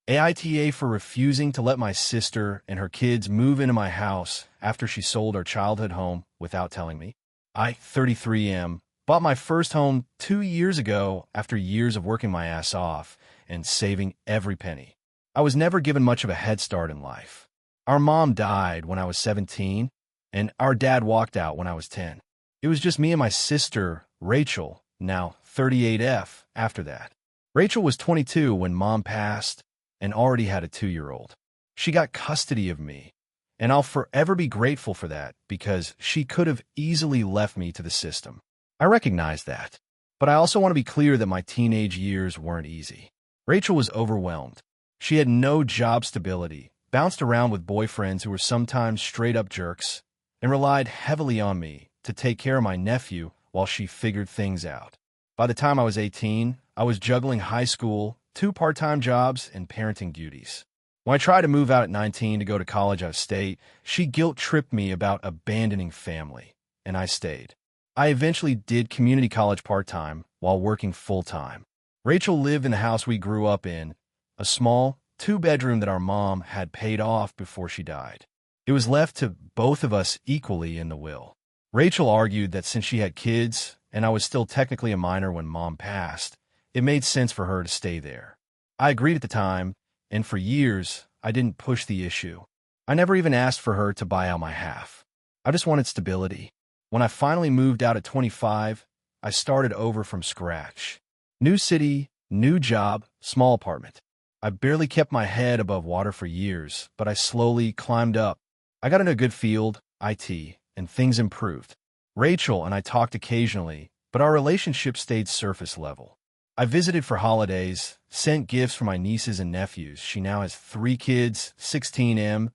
AITA for refusing to let my sister and her kids move into my house after she sold our childhood home without telling me. I, 33 am, bought my first home 2 years ago after years of working my ass off and saving every penny. I was never given much of a head start in life. Our mom died when I was 17, and our dad walked out when I was 10. It was just me and my sister, Rachel, now 38F, after that. Rachel was 22 when Mom passed and already had a 2-year-old. She got custody of me, and I'll forever be grateful for that because she could have easily left me to the system. I recognize that, but I also want to be clear that my teenage years weren't easy. Rachel was overwhelmed. She had no job stability, bounced around with boyfriends who were sometimes straight-up jerks, and relied heavily on me to take care of my nephew while she figured things out. By the time I was 18, I was juggling high school, 2 part-time jobs, and parenting duties. When I tried to move out at 19 to go to college out of state, she guilt-tripped me about abandoning family, and I stayed. I eventually did community college part-time while working full-time. Rachel lived in the house we grew up in, a small 2-bedroom that our mom had paid off before she died. It was left to both of us equally in the will. Rachel argued that since she had kids, and I was still technically a minor when Mom passed, it made sense for her to stay there. I agreed at the time, and for years, I didn't push the issue. I never even asked for her to buy out my half. I just wanted stability. When I finally moved out at 25, I started over from scratch. New city, new job, small apartment. I barely kept my head above water for years, but I slowly climbed up. I got into a good field, IT, and things improved. Rachel and I talked occasionally, but our relationship stayed surface level. I visited for holidays, sent gifts for my nieces and nephews. She now has 3 kids, 16M,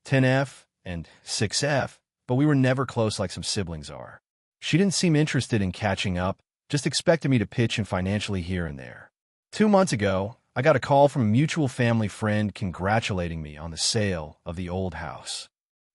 10F, and 6F, but we were never close like some siblings are. She didn't seem interested in catching up, just expected me to pitch in financially here and there. 2 months ago, I got a call from a mutual family friend congratulating me on the sale of the old house.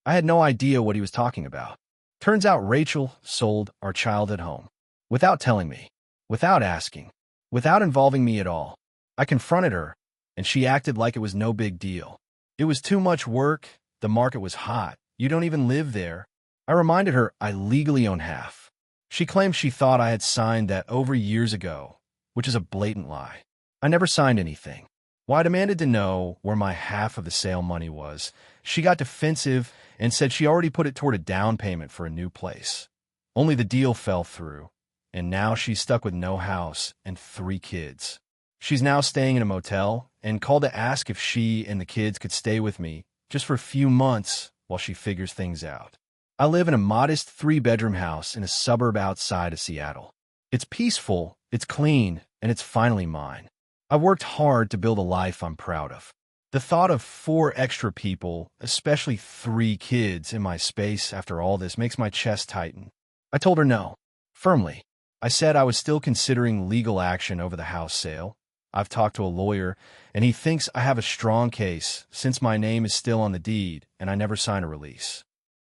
I had no idea what he was talking about. Turns out Rachel sold our childhood home. Without telling me, without asking, without involving me at all. I confronted her, and she acted like it was no big deal. It was too much work, the market was hot, you don't even live there. I reminded her I legally own half. She claimed she thought I had signed that over years ago, which is a blatant lie. I never signed anything. When I demanded to know where my half of the sale money was, she got defensive and said she already put it toward a down payment for a new place. Only the deal fell through, and now she's stuck with no house and 3 kids. She's now staying in a motel and called to ask if she and the kids could stay with me just for a few months while she figures things out. I live in a modest 3-bedroom house in a suburb outside of Seattle. It's peaceful, it's clean, and it's finally mine. I worked hard to build a life I'm proud of. The thought of 4 extra people, especially 3 kids, in my space after all this makes my chest tighten. I told her no, firmly. I said I was still considering legal action over the house sale. I've talked to a lawyer, and he thinks I have a strong case since my name is still on the deed and I never signed a release.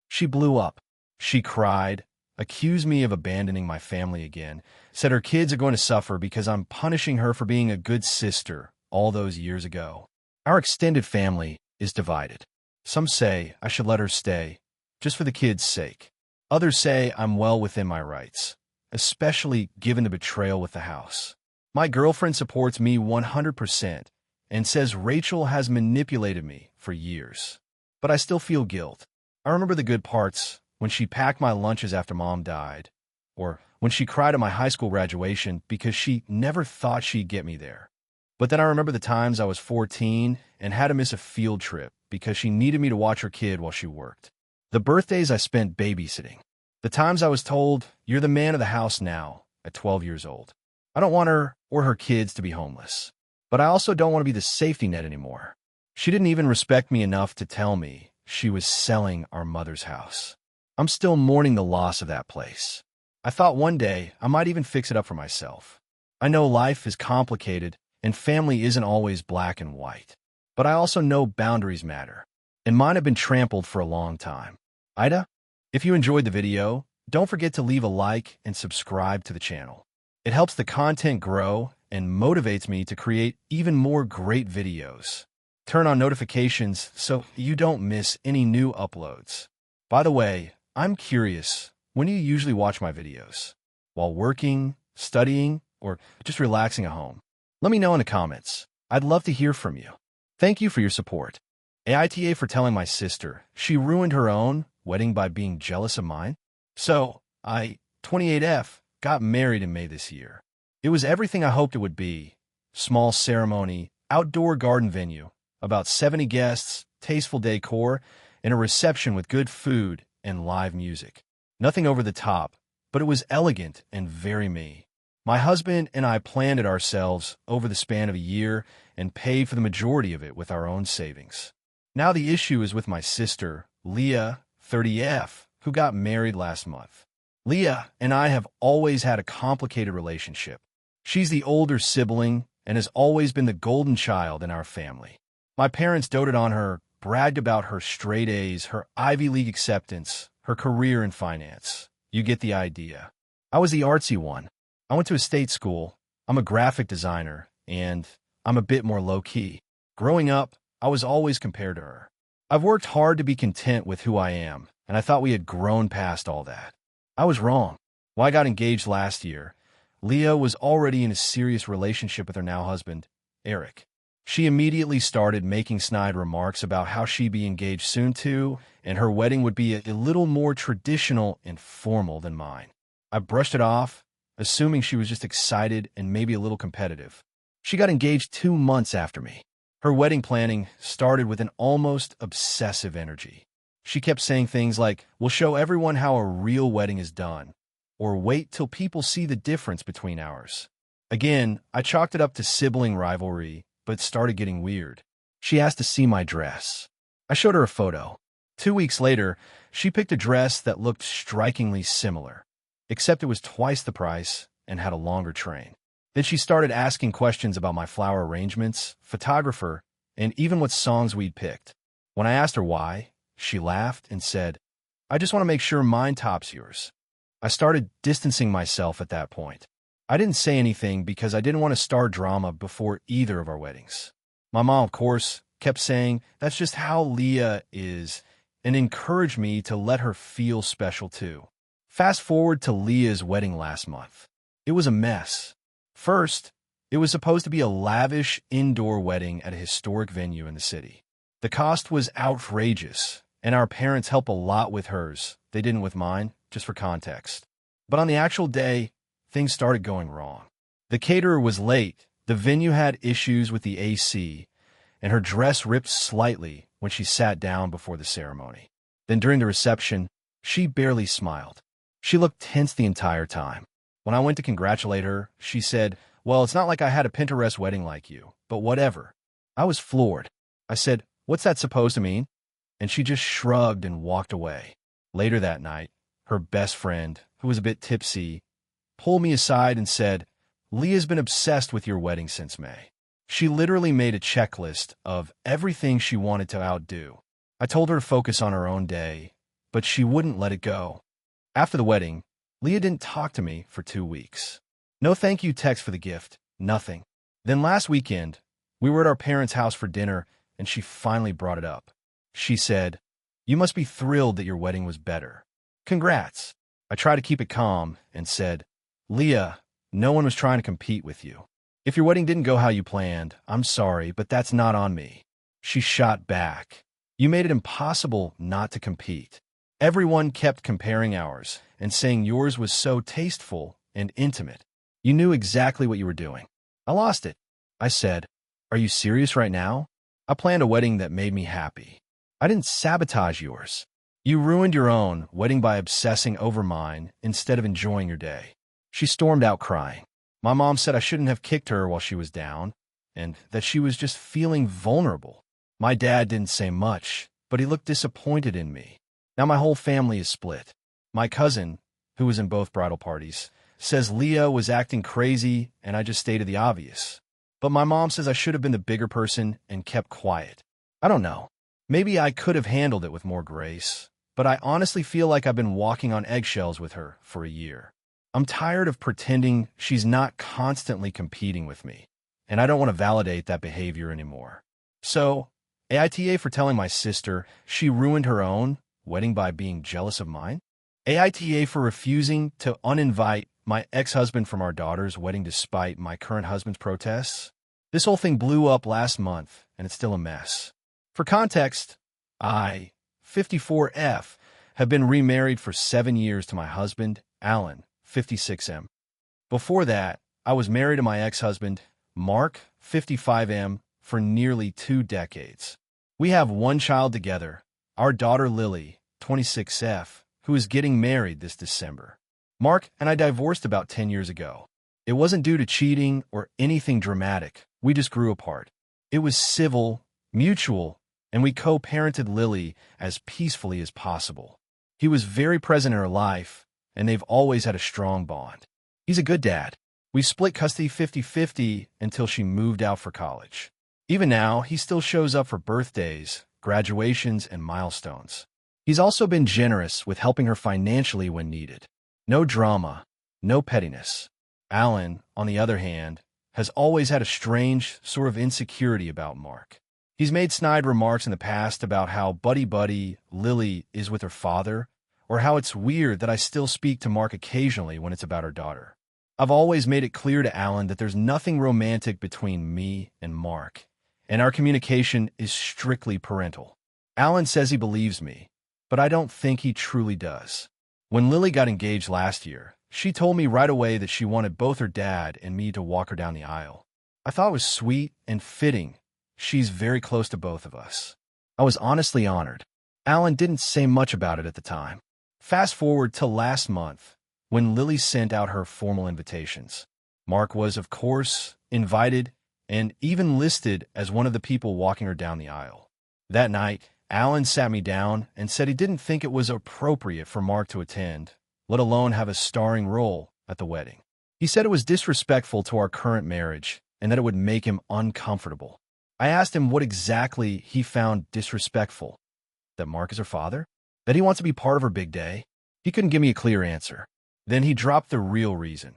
She blew up. She cried, accused me of abandoning my family again, said her kids are going to suffer because I'm punishing her for being a good sister all those years ago. Our extended family is divided. Some say I should let her stay, just for the kids' sake. Others say I'm well within my rights, especially given the betrayal with the house. My girlfriend supports me 100% and says Rachel has manipulated me for years. But I still feel guilt. I remember the good parts, when she packed my lunches after Mom died, or when she cried at my high school graduation because she never thought she'd get me there. But then I remember the times I was 14 and had to miss a field trip because she needed me to watch her kid while she worked. The birthdays I spent babysitting. The times I was told, you're the man of the house now, at 12 years old. I don't want her or her kids to be homeless. But I also don't want to be the safety net anymore. She didn't even respect me enough to tell me she was selling our mother's house. I'm still mourning the loss of that place. I thought one day I might even fix it up for myself. I know life is complicated and family isn't always black and white. But I also know boundaries matter, and mine have been trampled for a long time. AITA, if you enjoyed the video, don't forget to leave a like and subscribe to the channel. It helps the content grow and motivates me to create even more great videos. Turn on notifications so you don't miss any new uploads. By the way, I'm curious, when do you usually watch my videos? While working, studying, or just relaxing at home? Let me know in the comments. I'd love to hear from you. Thank you for your support. AITA for telling my sister she ruined her own wedding by being jealous of mine. So, 28F, got married in May this year. It was everything I hoped it would be. Small ceremony, outdoor garden venue, about 70 guests, tasteful decor, and a reception with good food and live music. Nothing over the top, but it was elegant and very me. My husband and I planned it ourselves over the span of a year and paid for the majority of it with our own savings. Now the issue is with my sister, Leah, 30F, who got married last month. Leah and I have always had a complicated relationship. She's the older sibling and has always been the golden child in our family. My parents doted on her, bragged about her straight A's, her Ivy League acceptance, her career in finance. You get the idea. I was the artsy one. I went to a state school. I'm a graphic designer, and I'm a bit more low-key. Growing up, I was always compared to her. I've worked hard to be content with who I am, and I thought we had grown past all that. I was wrong. When I got engaged last year, Leah was already in a serious relationship with her now husband, Eric. She immediately started making snide remarks about how she'd be engaged soon too, and her wedding would be a little more traditional and formal than mine. I brushed it off, assuming she was just excited and maybe a little competitive. She got engaged 2 months after me. Her wedding planning started with an almost obsessive energy. She kept saying things like, "We'll show everyone how a real wedding is done," or "Wait till people see the difference between ours." Again, I chalked it up to sibling rivalry, but it started getting weird. She asked to see my dress. I showed her a photo. 2 weeks later, she picked a dress that looked strikingly similar, except it was twice the price and had a longer train. Then she started asking questions about my flower arrangements, photographer, and even what songs we'd picked. When I asked her why, she laughed and said, "I just want to make sure mine tops yours." I started distancing myself at that point. I didn't say anything because I didn't want to start drama before either of our weddings. My mom, of course, kept saying that's just how Leah is and encouraged me to let her feel special too. Fast forward to Leah's wedding last month. It was a mess. First, it was supposed to be a lavish indoor wedding at a historic venue in the city. The cost was outrageous, and our parents helped a lot with hers. They didn't with mine, just for context. But on the actual day, things started going wrong. The caterer was late, the venue had issues with the AC, and her dress ripped slightly when she sat down before the ceremony. Then during the reception, she barely smiled. She looked tense the entire time. When I went to congratulate her, she said, "Well, it's not like I had a Pinterest wedding like you, but whatever." I was floored. I said, "What's that supposed to mean?" And she just shrugged and walked away. Later that night, her best friend, who was a bit tipsy, pulled me aside and said, "Leah's been obsessed with your wedding since May. She literally made a checklist of everything she wanted to outdo." I told her to focus on her own day, but she wouldn't let it go. After the wedding, Leah didn't talk to me for 2 weeks. No thank you text for the gift, nothing. Then last weekend, we were at our parents' house for dinner, and she finally brought it up. She said, "You must be thrilled that your wedding was better. Congrats." I tried to keep it calm and said, "Leah, no one was trying to compete with you. If your wedding didn't go how you planned, I'm sorry, but that's not on me." She shot back, "You made it impossible not to compete. Everyone kept comparing ours and saying yours was so tasteful and intimate. You knew exactly what you were doing." I lost it. I said, "Are you serious right now? I planned a wedding that made me happy. I didn't sabotage yours. You ruined your own wedding by obsessing over mine instead of enjoying your day." She stormed out crying. My mom said I shouldn't have kicked her while she was down, and that she was just feeling vulnerable. My dad didn't say much, but he looked disappointed in me. Now my whole family is split. My cousin, who was in both bridal parties, says Leah was acting crazy and I just stated the obvious. But my mom says I should have been the bigger person and kept quiet. I don't know. Maybe I could have handled it with more grace, but I honestly feel like I've been walking on eggshells with her for a year. I'm tired of pretending she's not constantly competing with me, and I don't want to validate that behavior anymore. So, AITA for telling my sister she ruined her own wedding by being jealous of mine. AITA for refusing to uninvite my ex-husband from our daughter's wedding despite my current husband's protests. This whole thing blew up last month, and it's still a mess. For context, I, 54F, have been remarried for 7 years to my husband, Alan, 56M. Before that, I was married to my ex-husband, Mark, 55M, for nearly 2 decades. We have one child together, our daughter Lily, 26F, who is getting married this December. Mark and I divorced about 10 years ago. It wasn't due to cheating or anything dramatic. We just grew apart. It was civil, mutual, and we co-parented Lily as peacefully as possible. He was very present in her life, and they've always had a strong bond. He's a good dad. We split custody 50-50 until she moved out for college. Even now, he still shows up for birthdays, graduations, and milestones. He's also been generous with helping her financially when needed. No drama, no pettiness. Alan, on the other hand, has always had a strange sort of insecurity about Mark. He's made snide remarks in the past about how buddy-buddy Lily is with her father, or how it's weird that I still speak to Mark occasionally when it's about her daughter. I've always made it clear to Alan that there's nothing romantic between me and Mark, and our communication is strictly parental. Alan says he believes me, but I don't think he truly does. When Lily got engaged last year, she told me right away that she wanted both her dad and me to walk her down the aisle. I thought it was sweet and fitting. She's very close to both of us. I was honestly honored. Alan didn't say much about it at the time. Fast forward to last month, when Lily sent out her formal invitations. Mark was, of course, invited and even listed as one of the people walking her down the aisle. That night, Alan sat me down and said he didn't think it was appropriate for Mark to attend, let alone have a starring role at the wedding. He said it was disrespectful to our current marriage and that it would make him uncomfortable. I asked him what exactly he found disrespectful. That Mark is her father? That he wants to be part of her big day? He couldn't give me a clear answer. Then he dropped the real reason.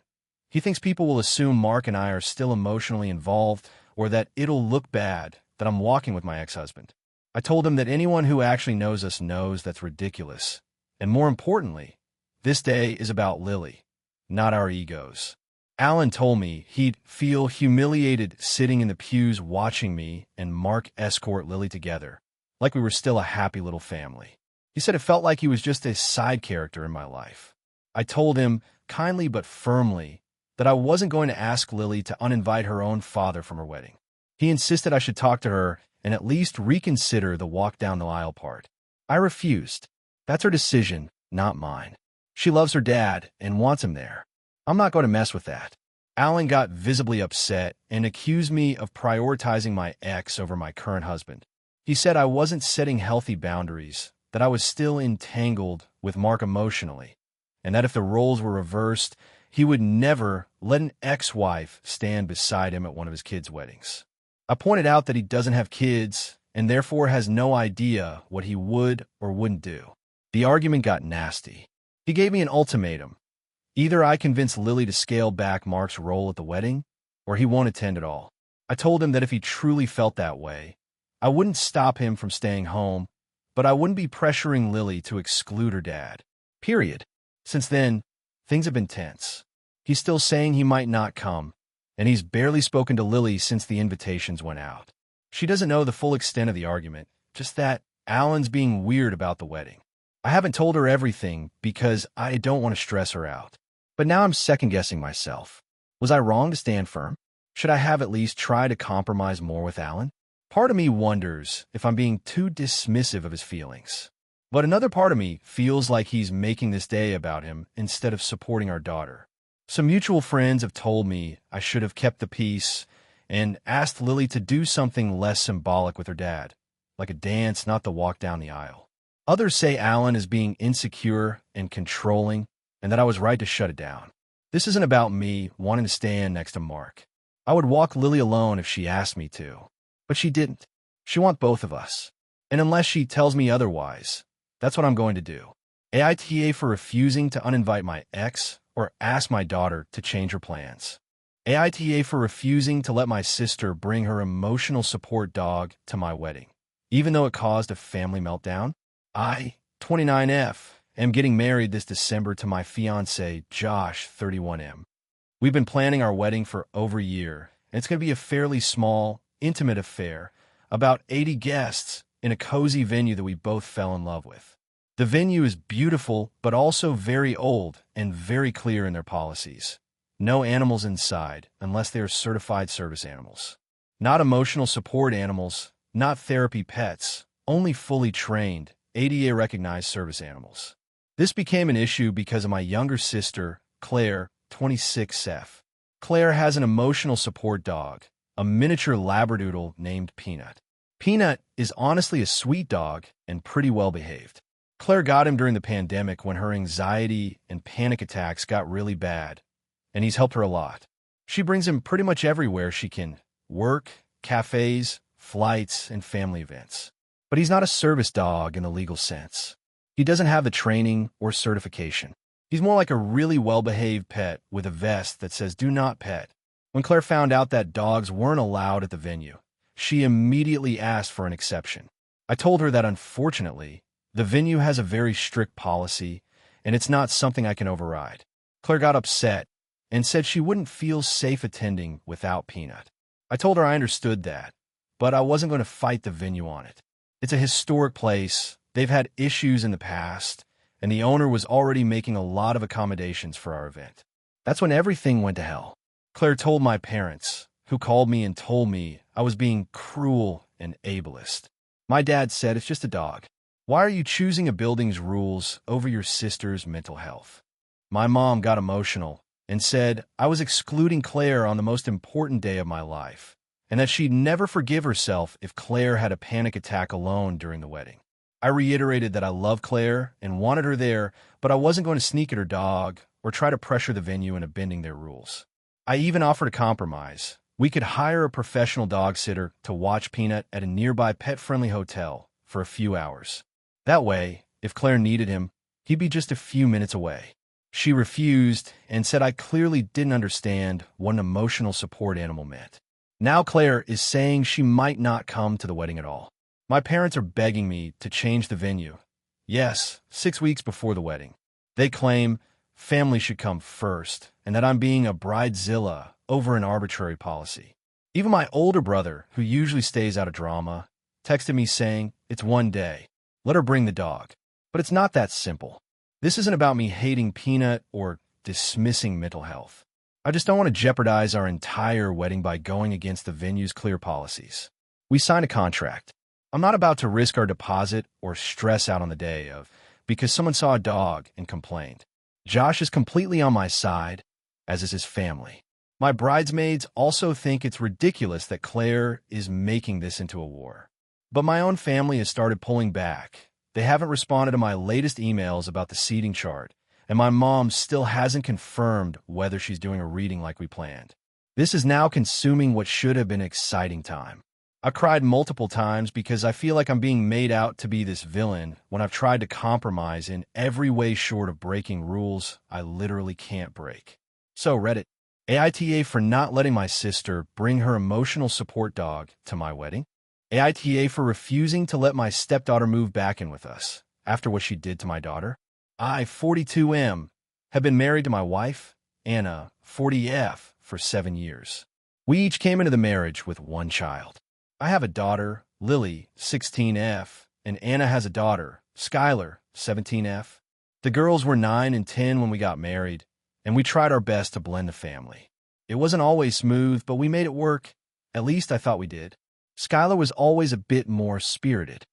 He thinks people will assume Mark and I are still emotionally involved, or that it'll look bad that I'm walking with my ex-husband. I told him that anyone who actually knows us knows that's ridiculous. And more importantly, this day is about Lily, not our egos. Alan told me he'd feel humiliated sitting in the pews watching me and Mark escort Lily together, like we were still a happy little family. He said it felt like he was just a side character in my life. I told him, kindly but firmly, that I wasn't going to ask Lily to uninvite her own father from her wedding. He insisted I should talk to her and at least reconsider the walk down the aisle part. I refused. That's her decision, not mine. She loves her dad and wants him there. I'm not going to mess with that. Alan got visibly upset and accused me of prioritizing my ex over my current husband. He said I wasn't setting healthy boundaries, that I was still entangled with Mark emotionally, and that if the roles were reversed, he would never let an ex-wife stand beside him at one of his kids' weddings. I pointed out that he doesn't have kids and therefore has no idea what he would or wouldn't do. The argument got nasty. He gave me an ultimatum. Either I convince Lily to scale back Mark's role at the wedding, or he won't attend at all. I told him that if he truly felt that way, I wouldn't stop him from staying home, but I wouldn't be pressuring Lily to exclude her dad. Period. Since then, things have been tense. He's still saying he might not come, and he's barely spoken to Lily since the invitations went out. She doesn't know the full extent of the argument, just that Alan's being weird about the wedding. I haven't told her everything because I don't want to stress her out. But now I'm second-guessing myself. Was I wrong to stand firm? Should I have at least tried to compromise more with Alan? Part of me wonders if I'm being too dismissive of his feelings. But another part of me feels like he's making this day about him instead of supporting our daughter. Some mutual friends have told me I should have kept the peace and asked Lily to do something less symbolic with her dad, like a dance, not the walk down the aisle. Others say Alan is being insecure and controlling, and that I was right to shut it down. This isn't about me wanting to stand next to Mark. I would walk Lily alone if she asked me to, but she didn't. She wants both of us, and unless she tells me otherwise, that's what I'm going to do. AITA for refusing to uninvite my ex or ask my daughter to change her plans. AITA for refusing to let my sister bring her emotional support dog to my wedding, even though it caused a family meltdown. I, 29F, am getting married this December to my fiancé, Josh, 31M. We've been planning our wedding for over a year, and it's going to be a fairly small, intimate affair, about 80 guests, in a cozy venue that we both fell in love with. The venue is beautiful, but also very old and very clear in their policies. No animals inside, unless they are certified service animals. Not emotional support animals, not therapy pets, only fully trained, ADA-recognized service animals. This became an issue because of my younger sister, Claire, 26F. Claire has an emotional support dog, a miniature labradoodle named Peanut. Peanut is honestly a sweet dog and pretty well behaved. Claire got him during the pandemic when her anxiety and panic attacks got really bad, and he's helped her a lot. She brings him pretty much everywhere she can: work, cafes, flights, and family events. But he's not a service dog in the legal sense. He doesn't have the training or certification. He's more like a really well-behaved pet with a vest that says "Do not pet." When Claire found out that dogs weren't allowed at the venue, she immediately asked for an exception. I told her that unfortunately, the venue has a very strict policy, and it's not something I can override. Claire got upset and said she wouldn't feel safe attending without Peanut. I told her I understood that, but I wasn't going to fight the venue on it. It's a historic place, they've had issues in the past, and the owner was already making a lot of accommodations for our event. That's when everything went to hell. Claire told my parents, who called me and told me I was being cruel and ableist. My dad said, "It's just a dog. Why are you choosing a building's rules over your sister's mental health?" My mom got emotional and said I was excluding Claire on the most important day of my life, and that she'd never forgive herself if Claire had a panic attack alone during the wedding. I reiterated that I love Claire and wanted her there, but I wasn't going to sneak at her dog or try to pressure the venue into bending their rules. I even offered a compromise. We could hire a professional dog sitter to watch Peanut at a nearby pet-friendly hotel for a few hours. That way, if Claire needed him, he'd be just a few minutes away. She refused and said I clearly didn't understand what an emotional support animal meant. Now Claire is saying she might not come to the wedding at all. My parents are begging me to change the venue. Yes, 6 weeks before the wedding. They claim family should come first and that I'm being a bridezilla over an arbitrary policy. Even my older brother, who usually stays out of drama, texted me saying, "It's one day. Let her bring the dog." But it's not that simple. This isn't about me hating Peanut or dismissing mental health. I just don't want to jeopardize our entire wedding by going against the venue's clear policies. We signed a contract. I'm not about to risk our deposit or stress out on the day of because someone saw a dog and complained. Josh is completely on my side, as is his family. My bridesmaids also think it's ridiculous that Claire is making this into a war. But my own family has started pulling back. They haven't responded to my latest emails about the seating chart, and my mom still hasn't confirmed whether she's doing a reading like we planned. This is now consuming what should have been an exciting time. I cried multiple times because I feel like I'm being made out to be this villain when I've tried to compromise in every way short of breaking rules I literally can't break. So Reddit, AITA for not letting my sister bring her emotional support dog to my wedding. AITA for refusing to let my stepdaughter move back in with us after what she did to my daughter. I, 42M, have been married to my wife, Anna, 40F, for 7 years. We each came into the marriage with one child. I have a daughter, Lily, 16F, and Anna has a daughter, Skylar, 17F. The girls were 9 and 10 when we got married, and we tried our best to blend the family. It wasn't always smooth, but we made it work. At least I thought we did. Skylar was always a bit more spirited.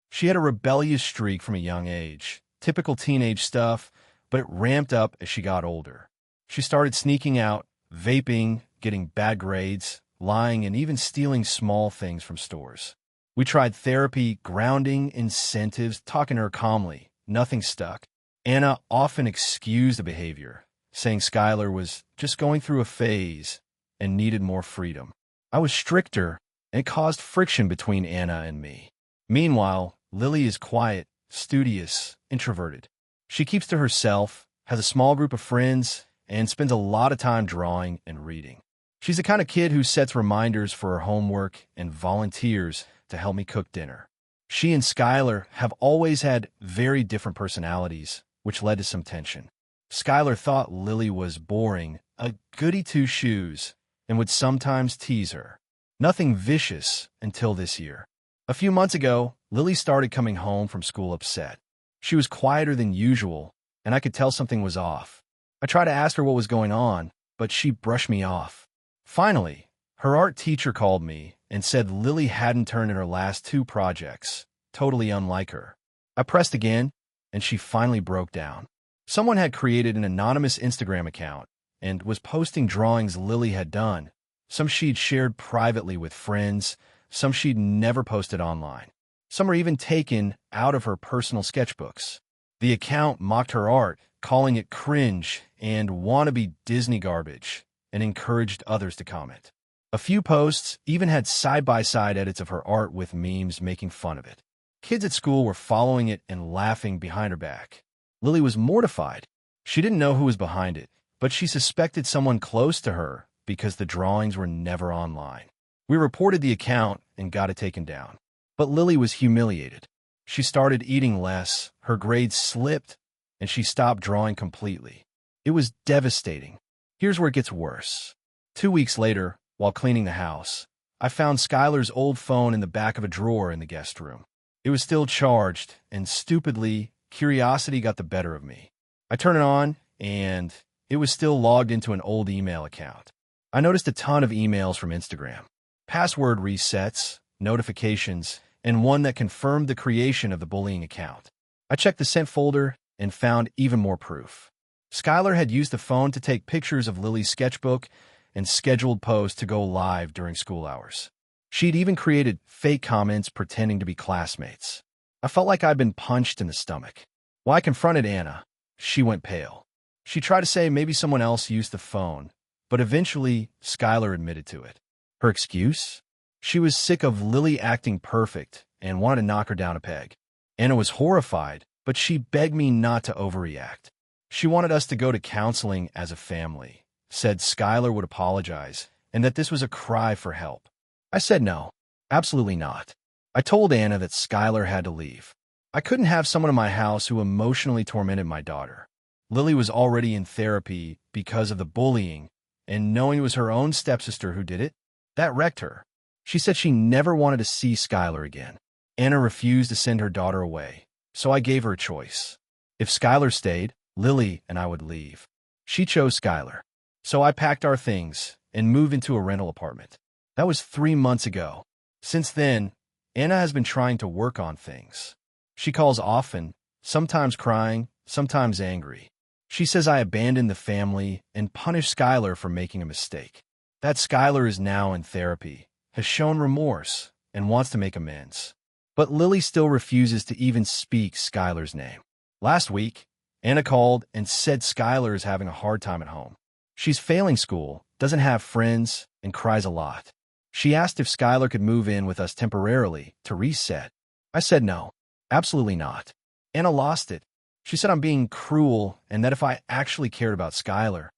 She had a rebellious streak from a young age, typical teenage stuff, but it ramped up as she got older. She started sneaking out, vaping, getting bad grades, lying, and even stealing small things from stores. We tried therapy, grounding, incentives, talking to her calmly. Nothing stuck. Anna often excused the behavior, saying Skylar was just going through a phase and needed more freedom. I was stricter, and it caused friction between Anna and me. Meanwhile, Lily is quiet, studious, introverted. She keeps to herself, has a small group of friends, and spends a lot of time drawing and reading. She's the kind of kid who sets reminders for her homework and volunteers to help me cook dinner. She and Skylar have always had very different personalities, which led to some tension. Skylar thought Lily was boring, a goody two-shoes, and would sometimes tease her. Nothing vicious until this year. A few months ago, Lily started coming home from school upset. She was quieter than usual, and I could tell something was off. I tried to ask her what was going on, but she brushed me off. Finally, her art teacher called me and said Lily hadn't turned in her last 2 projects, totally unlike her. I pressed again, and she finally broke down. Someone had created an anonymous Instagram account and was posting drawings Lily had done. Some she'd shared privately with friends, some she'd never posted online. Some were even taken out of her personal sketchbooks. The account mocked her art, calling it cringe and wannabe Disney garbage, and encouraged others to comment. A few posts even had side-by-side edits of her art with memes making fun of it. Kids at school were following it and laughing behind her back. Lily was mortified. She didn't know who was behind it, but she suspected someone close to her because the drawings were never online. We reported the account and got it taken down. But Lily was humiliated. She started eating less, her grades slipped, and she stopped drawing completely. It was devastating. Here's where it gets worse. 2 weeks later, while cleaning the house, I found Skylar's old phone in the back of a drawer in the guest room. It was still charged, and stupidly, curiosity got the better of me. I turned it on, and it was still logged into an old email account. I noticed a ton of emails from Instagram. Password resets, notifications, and one that confirmed the creation of the bullying account. I checked the sent folder and found even more proof. Skylar had used the phone to take pictures of Lily's sketchbook and scheduled posts to go live during school hours. She'd even created fake comments pretending to be classmates. I felt like I'd been punched in the stomach. When I confronted Anna, she went pale. She tried to say maybe someone else used the phone, but eventually Skylar admitted to it. Her excuse? She was sick of Lily acting perfect and wanted to knock her down a peg. Anna was horrified, but she begged me not to overreact. She wanted us to go to counseling as a family, said Skylar would apologize, and that this was a cry for help. I said no, absolutely not. I told Anna that Skylar had to leave. I couldn't have someone in my house who emotionally tormented my daughter. Lily was already in therapy because of the bullying, and knowing it was her own stepsister who did it, that wrecked her. She said she never wanted to see Skylar again. Anna refused to send her daughter away, so I gave her a choice. If Skylar stayed, Lily and I would leave. She chose Skylar. So I packed our things and moved into a rental apartment. That was 3 months ago. Since then, Anna has been trying to work on things. She calls often, sometimes crying, sometimes angry. She says I abandoned the family and punished Skylar for making a mistake. That Skylar is now in therapy, has shown remorse, and wants to make amends. But Lily still refuses to even speak Skylar's name. Last week, Anna called and said Skylar is having a hard time at home. She's failing school, doesn't have friends, and cries a lot. She asked if Skylar could move in with us temporarily to reset. I said no, absolutely not. Anna lost it. She said I'm being cruel and that if I actually cared about Skylar,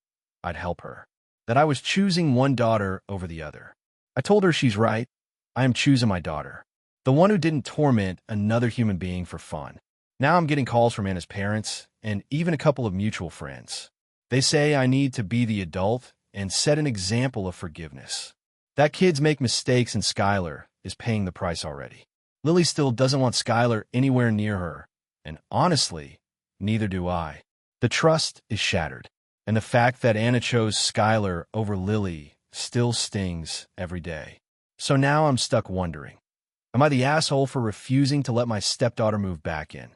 I'd help her. That I was choosing one daughter over the other. I told her she's right. I am choosing my daughter. The one who didn't torment another human being for fun. Now I'm getting calls from Anna's parents and even a couple of mutual friends. They say I need to be the adult and set an example of forgiveness. That kids make mistakes and Skylar is paying the price already. Lily still doesn't want Skylar anywhere near her, and honestly, neither do I. The trust is shattered, and the fact that Anna chose Skylar over Lily still stings every day. So now I'm stuck wondering, am I the asshole for refusing to let my stepdaughter move back in,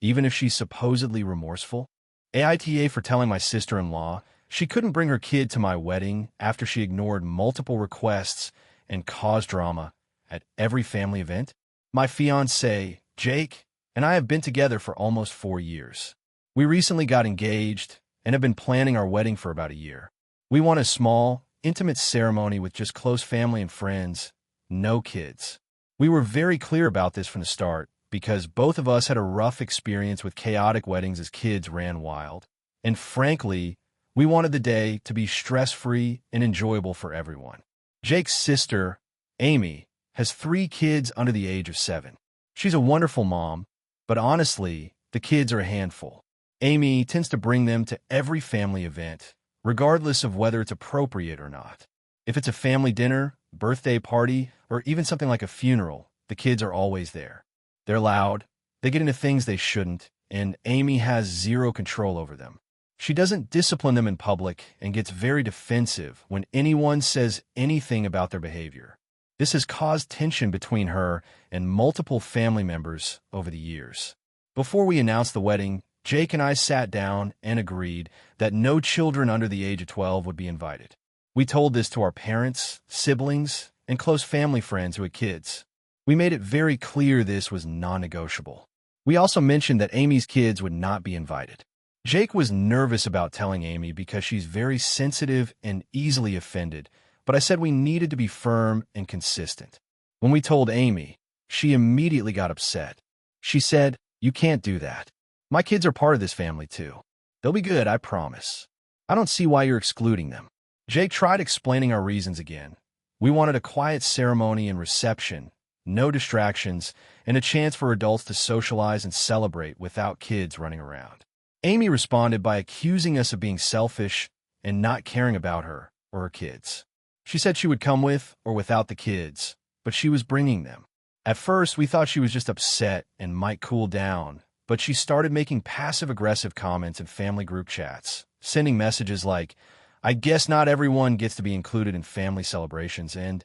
even if she's supposedly remorseful? AITA for telling my sister-in-law she couldn't bring her kid to my wedding after she ignored multiple requests and caused drama at every family event? My fiancé, Jake, and I have been together for almost 4 years. We recently got engaged and have been planning our wedding for about a year. We want a small, intimate ceremony with just close family and friends, no kids. We were very clear about this from the start because both of us had a rough experience with chaotic weddings as kids ran wild. And frankly, we wanted the day to be stress-free and enjoyable for everyone. Jake's sister, Amy, has 3 kids under the age of 7. She's a wonderful mom, but honestly, the kids are a handful. Amy tends to bring them to every family event, regardless of whether it's appropriate or not. If it's a family dinner, birthday party, or even something like a funeral, the kids are always there. They're loud, they get into things they shouldn't, and Amy has zero control over them. She doesn't discipline them in public and gets very defensive when anyone says anything about their behavior. This has caused tension between her and multiple family members over the years. Before we announced the wedding, Jake and I sat down and agreed that no children under the age of 12 would be invited. We told this to our parents, siblings, and close family friends who had kids. We made it very clear this was non-negotiable. We also mentioned that Amy's kids would not be invited. Jake was nervous about telling Amy because she's very sensitive and easily offended, but I said we needed to be firm and consistent. When we told Amy, she immediately got upset. She said, "You can't do that. My kids are part of this family too. They'll be good, I promise. I don't see why you're excluding them." Jake tried explaining our reasons again. We wanted a quiet ceremony and reception, no distractions, and a chance for adults to socialize and celebrate without kids running around. Amy responded by accusing us of being selfish and not caring about her or her kids. She said she would come with or without the kids, but she was bringing them. At first, we thought she was just upset and might cool down, but she started making passive-aggressive comments in family group chats, sending messages like, "I guess not everyone gets to be included in family celebrations, and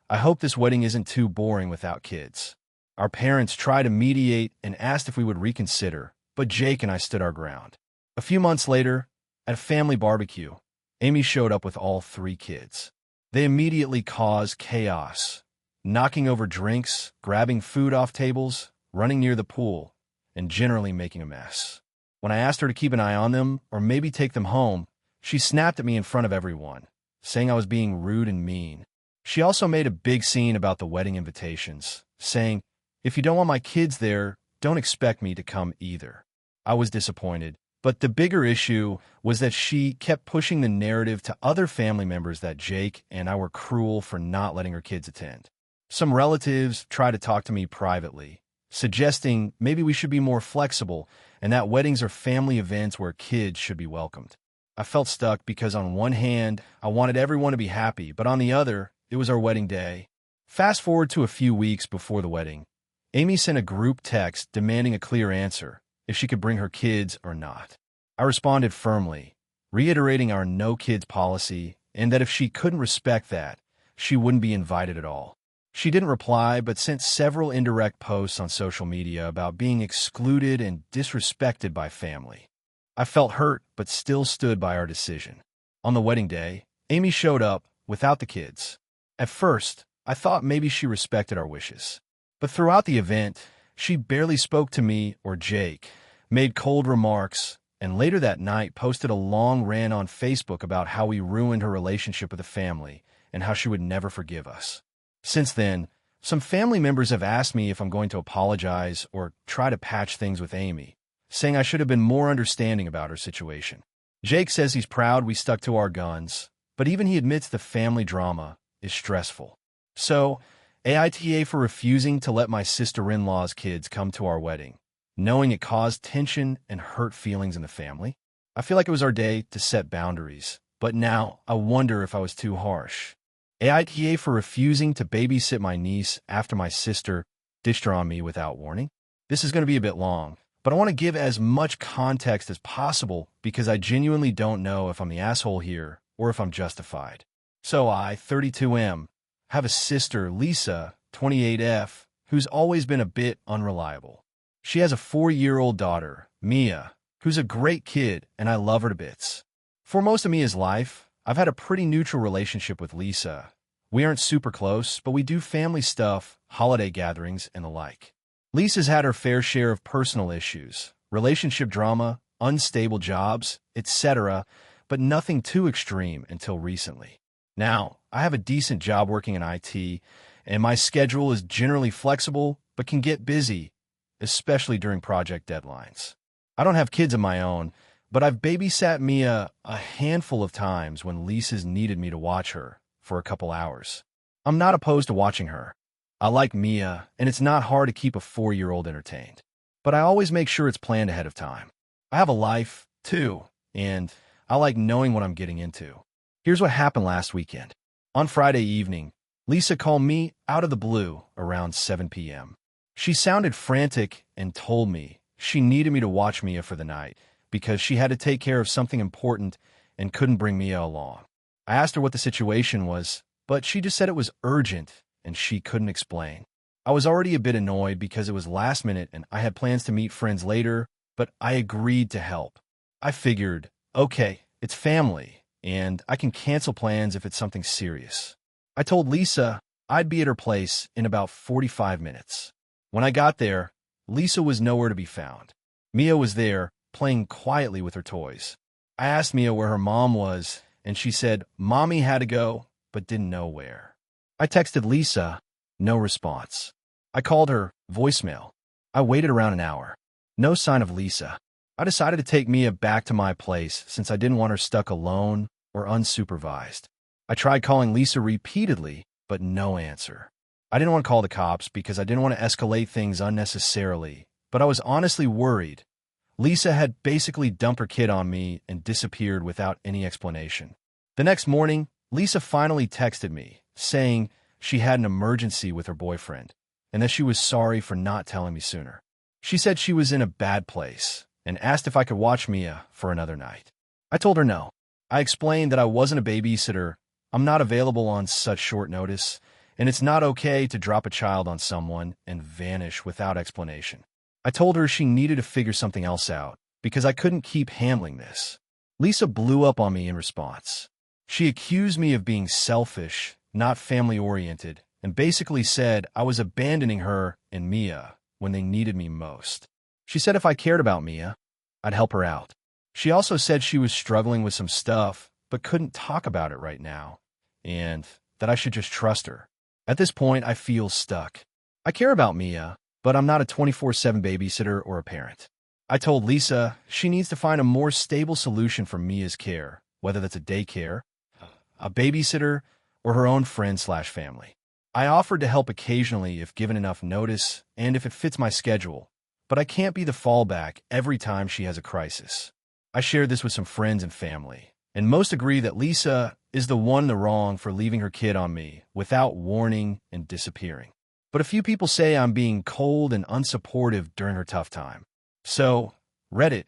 I hope this wedding isn't too boring without kids." Our parents tried to mediate and asked if we would reconsider, but Jake and I stood our ground. A few months later, at a family barbecue, Amy showed up with all 3 kids. They immediately caused chaos, knocking over drinks, grabbing food off tables, running near the pool, and generally making a mess. When I asked her to keep an eye on them or maybe take them home, she snapped at me in front of everyone, saying I was being rude and mean. She also made a big scene about the wedding invitations, saying, "If you don't want my kids there, don't expect me to come either." I was disappointed, but the bigger issue was that she kept pushing the narrative to other family members that Jake and I were cruel for not letting her kids attend. Some relatives tried to talk to me privately, suggesting maybe we should be more flexible and that weddings are family events where kids should be welcomed. I felt stuck because on one hand, I wanted everyone to be happy, but on the other, it was our wedding day. Fast forward to a few weeks before the wedding. Amy sent a group text demanding a clear answer, if she could bring her kids or not. I responded firmly, reiterating our no kids policy and that if she couldn't respect that, she wouldn't be invited at all. She didn't reply but sent several indirect posts on social media about being excluded and disrespected by family. I felt hurt but still stood by our decision. On the wedding day, Amy showed up without the kids. At first, I thought maybe she respected our wishes. But throughout the event, she barely spoke to me or Jake, made cold remarks, and later that night posted a long rant on Facebook about how we ruined her relationship with the family and how she would never forgive us. Since then, some family members have asked me if I'm going to apologize or try to patch things with Amy, saying I should have been more understanding about her situation. Jake says he's proud we stuck to our guns, but even he admits the family drama is stressful. So, AITA for refusing to let my sister-in-law's kids come to our wedding, knowing it caused tension and hurt feelings in the family. I feel like it was our day to set boundaries, but now I wonder if I was too harsh. AITA for refusing to babysit my niece after my sister ditched her on me without warning. This is going to be a bit long, but I want to give as much context as possible because I genuinely don't know if I'm the asshole here or if I'm justified. So I, 32M, have a sister, Lisa, 28F, who's always been a bit unreliable. She has a 4-year-old daughter, Mia, who's a great kid, and I love her to bits. For most of Mia's life, I've had a pretty neutral relationship with Lisa. We aren't super close, but we do family stuff, holiday gatherings, and the like. Lisa's had her fair share of personal issues, relationship drama, unstable jobs, etc., but nothing too extreme until recently. Now, I have a decent job working in IT, and my schedule is generally flexible, but can get busy, especially during project deadlines. I don't have kids of my own, but I've babysat Mia a handful of times when Lisa's needed me to watch her for a couple hours. I'm not opposed to watching her. I like Mia, and it's not hard to keep a 4-year-old entertained. But I always make sure it's planned ahead of time. I have a life, too, and I like knowing what I'm getting into. Here's what happened last weekend. On Friday evening, Lisa called me out of the blue around 7 p.m. She sounded frantic and told me she needed me to watch Mia for the night because she had to take care of something important and couldn't bring Mia along. I asked her what the situation was, but she just said it was urgent and she couldn't explain. I was already a bit annoyed because it was last minute and I had plans to meet friends later, but I agreed to help. I figured, okay, it's family, and I can cancel plans if it's something serious. I told Lisa I'd be at her place in about 45 minutes. When I got there, Lisa was nowhere to be found. Mia was there, playing quietly with her toys. I asked Mia where her mom was, and she said Mommy had to go, but didn't know where. I texted Lisa, no response. I called her voicemail. I waited around an hour. No sign of Lisa. I decided to take Mia back to my place since I didn't want her stuck alone or unsupervised. I tried calling Lisa repeatedly, but no answer. I didn't want to call the cops because I didn't want to escalate things unnecessarily, but I was honestly worried. Lisa had basically dumped her kid on me and disappeared without any explanation. The next morning, Lisa finally texted me, saying she had an emergency with her boyfriend, and that she was sorry for not telling me sooner. She said she was in a bad place, and asked if I could watch Mia for another night. I told her no. I explained that I wasn't a babysitter, I'm not available on such short notice, and it's not okay to drop a child on someone and vanish without explanation. I told her she needed to figure something else out, because I couldn't keep handling this. Lisa blew up on me in response. She accused me of being selfish, not family-oriented, and basically said I was abandoning her and Mia when they needed me most. She said if I cared about Mia, I'd help her out. She also said she was struggling with some stuff, but couldn't talk about it right now, and that I should just trust her. At this point, I feel stuck. I care about Mia, but I'm not a 24/7 babysitter or a parent. I told Lisa she needs to find a more stable solution for Mia's care, whether that's a daycare, a babysitter, or her own friend/family. I offered to help occasionally if given enough notice and if it fits my schedule, but I can't be the fallback every time she has a crisis. I shared this with some friends and family, and most agree that Lisa is the one in the wrong for leaving her kid on me without warning and disappearing. But a few people say I'm being cold and unsupportive during her tough time. So, Reddit,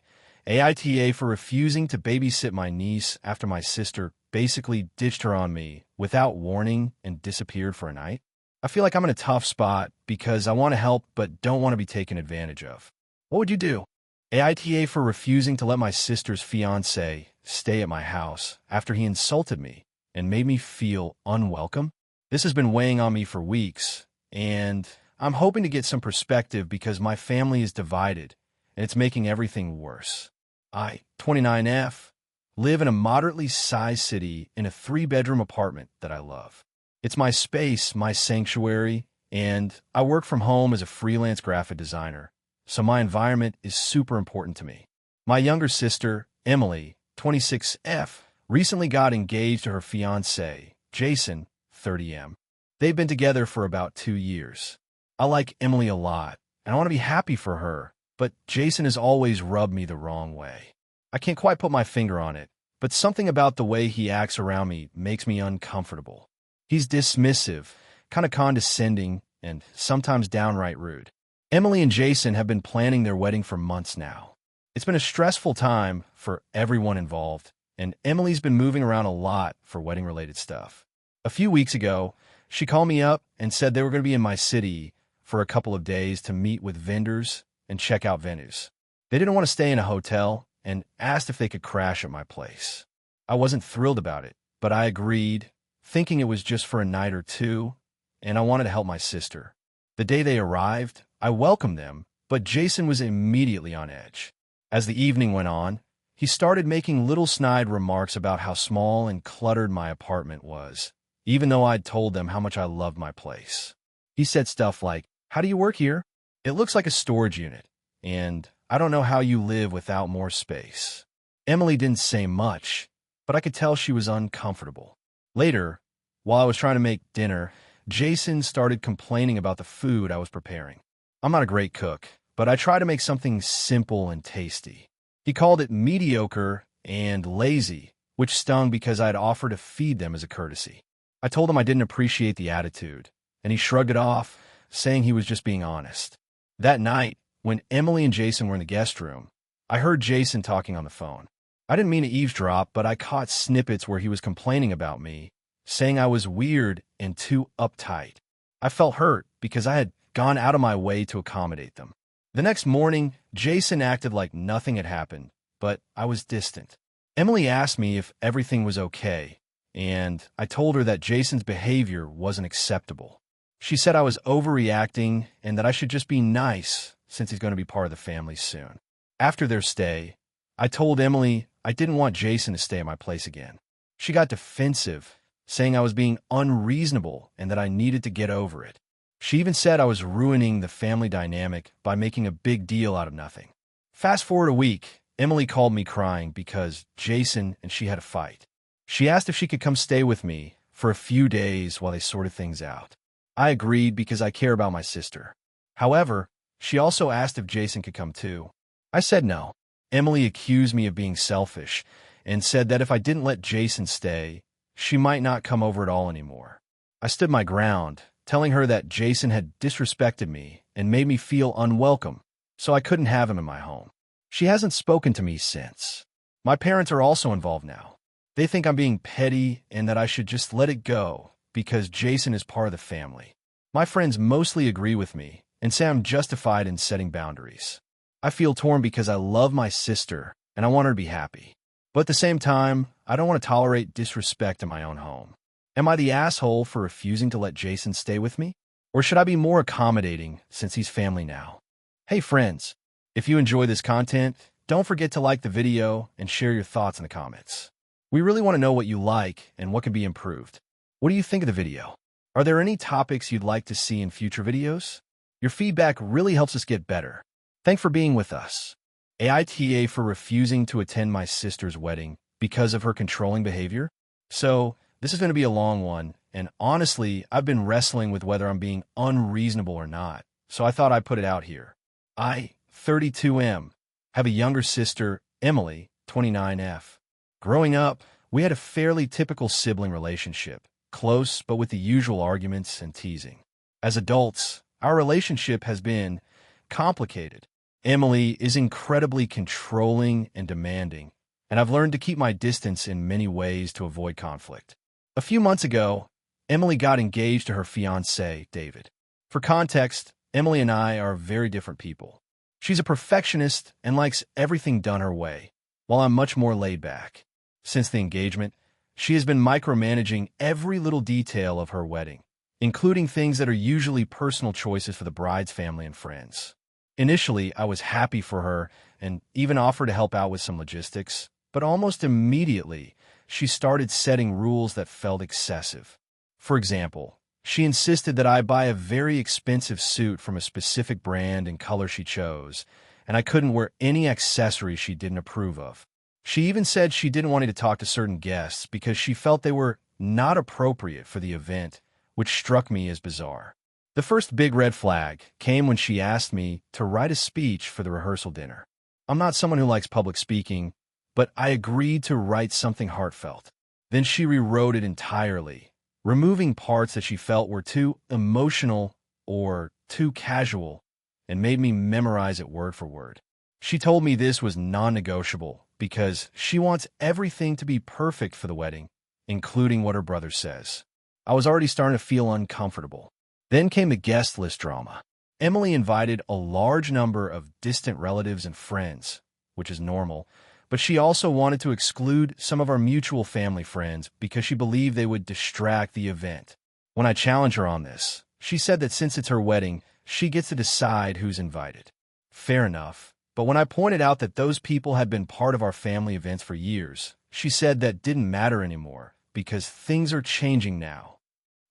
AITA for refusing to babysit my niece after my sister basically ditched her on me without warning and disappeared for a night. I feel like I'm in a tough spot because I want to help but don't want to be taken advantage of. What would you do? AITA for refusing to let my sister's fiancé stay at my house after he insulted me and made me feel unwelcome. This has been weighing on me for weeks, and I'm hoping to get some perspective because my family is divided and it's making everything worse. I, 29F, live in a moderately sized city in a 3-bedroom apartment that I love. It's my space, my sanctuary, and I work from home as a freelance graphic designer, so my environment is super important to me. My younger sister, Emily, 26F, recently got engaged to her fiancé, Jason, 30M. They've been together for about 2 years. I like Emily a lot, and I want to be happy for her, but Jason has always rubbed me the wrong way. I can't quite put my finger on it, but something about the way he acts around me makes me uncomfortable. He's dismissive, kind of condescending, and sometimes downright rude. Emily and Jason have been planning their wedding for months now. It's been a stressful time for everyone involved, and Emily's been moving around a lot for wedding-related stuff. A few weeks ago, she called me up and said they were going to be in my city for a couple of days to meet with vendors and check out venues. They didn't want to stay in a hotel and asked if they could crash at my place. I wasn't thrilled about it, but I agreed, thinking it was just for a night or two, and I wanted to help my sister. The day they arrived, I welcomed them, but Jason was immediately on edge. As the evening went on, he started making little snide remarks about how small and cluttered my apartment was, even though I'd told them how much I loved my place. He said stuff like, "How do you work here? It looks like a storage unit, and I don't know how you live without more space." Emily didn't say much, but I could tell she was uncomfortable. Later, while I was trying to make dinner, Jason started complaining about the food I was preparing. I'm not a great cook, but I try to make something simple and tasty. He called it mediocre and lazy, which stung because I had offered to feed them as a courtesy. I told him I didn't appreciate the attitude, and he shrugged it off, saying he was just being honest. That night, when Emily and Jason were in the guest room, I heard Jason talking on the phone. I didn't mean to eavesdrop, but I caught snippets where he was complaining about me, saying I was weird and too uptight. I felt hurt because I had gone out of my way to accommodate them. The next morning, Jason acted like nothing had happened, but I was distant. Emily asked me if everything was okay, and I told her that Jason's behavior wasn't acceptable. She said I was overreacting and that I should just be nice since he's going to be part of the family soon. After their stay, I told Emily I didn't want Jason to stay at my place again. She got defensive, saying I was being unreasonable and that I needed to get over it. She even said I was ruining the family dynamic by making a big deal out of nothing. Fast forward a week, Emily called me crying because Jason and she had a fight. She asked if she could come stay with me for a few days while they sorted things out. I agreed because I care about my sister. However, she also asked if Jason could come too. I said no. Emily accused me of being selfish and said that if I didn't let Jason stay, she might not come over at all anymore. I stood my ground, telling her that Jason had disrespected me and made me feel unwelcome, so I couldn't have him in my home. She hasn't spoken to me since. My parents are also involved now. They think I'm being petty and that I should just let it go because Jason is part of the family. My friends mostly agree with me and say I'm justified in setting boundaries. I feel torn because I love my sister and I want her to be happy. But at the same time, I don't want to tolerate disrespect in my own home. Am I the asshole for refusing to let Jason stay with me? Or should I be more accommodating since he's family now? Hey friends, if you enjoy this content, don't forget to like the video and share your thoughts in the comments. We really want to know what you like and what can be improved. What do you think of the video? Are there any topics you'd like to see in future videos? Your feedback really helps us get better. Thanks for being with us. AITA for refusing to attend my sister's wedding because of her controlling behavior. So, this is going to be a long one, and honestly, I've been wrestling with whether I'm being unreasonable or not, so I thought I'd put it out here. I, 32M, have a younger sister, Emily, 29F. Growing up, we had a fairly typical sibling relationship, close but with the usual arguments and teasing. As adults, our relationship has been complicated. Emily is incredibly controlling and demanding, and I've learned to keep my distance in many ways to avoid conflict. A few months ago, Emily got engaged to her fiancé, David. For context, Emily and I are very different people. She's a perfectionist and likes everything done her way, while I'm much more laid back. Since the engagement, she has been micromanaging every little detail of her wedding, including things that are usually personal choices for the bride's family and friends. Initially, I was happy for her and even offered to help out with some logistics, but almost immediately, she started setting rules that felt excessive. For example, she insisted that I buy a very expensive suit from a specific brand and color she chose, and I couldn't wear any accessories she didn't approve of. She even said she didn't want me to talk to certain guests because she felt they were not appropriate for the event, which struck me as bizarre. The first big red flag came when she asked me to write a speech for the rehearsal dinner. I'm not someone who likes public speaking, but I agreed to write something heartfelt. Then she rewrote it entirely, removing parts that she felt were too emotional or too casual, and made me memorize it word for word. She told me this was non-negotiable because she wants everything to be perfect for the wedding, including what her brother says. I was already starting to feel uncomfortable. Then came the guest list drama. Emily invited a large number of distant relatives and friends, which is normal, but she also wanted to exclude some of our mutual family friends because she believed they would distract the event. When I challenged her on this, she said that since it's her wedding, she gets to decide who's invited. Fair enough, but when I pointed out that those people had been part of our family events for years, she said that didn't matter anymore because things are changing now.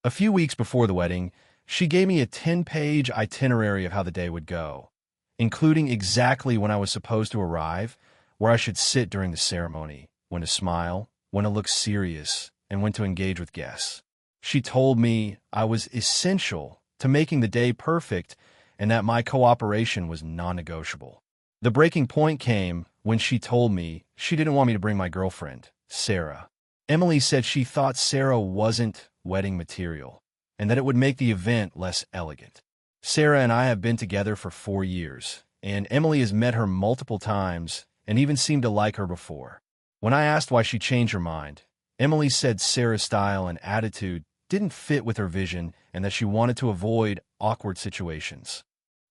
A few weeks before the wedding, she gave me a 10-page itinerary of how the day would go, including exactly when I was supposed to arrive, where I should sit during the ceremony, when to smile, when to look serious, and when to engage with guests. She told me I was essential to making the day perfect and that my cooperation was non-negotiable. The breaking point came when she told me she didn't want me to bring my girlfriend, Sarah. Emily said she thought Sarah wasn't wedding material and that it would make the event less elegant. Sarah and I have been together for 4 years, and Emily has met her multiple times and even seemed to like her before. When I asked why she changed her mind, Emily said Sarah's style and attitude didn't fit with her vision and that she wanted to avoid awkward situations.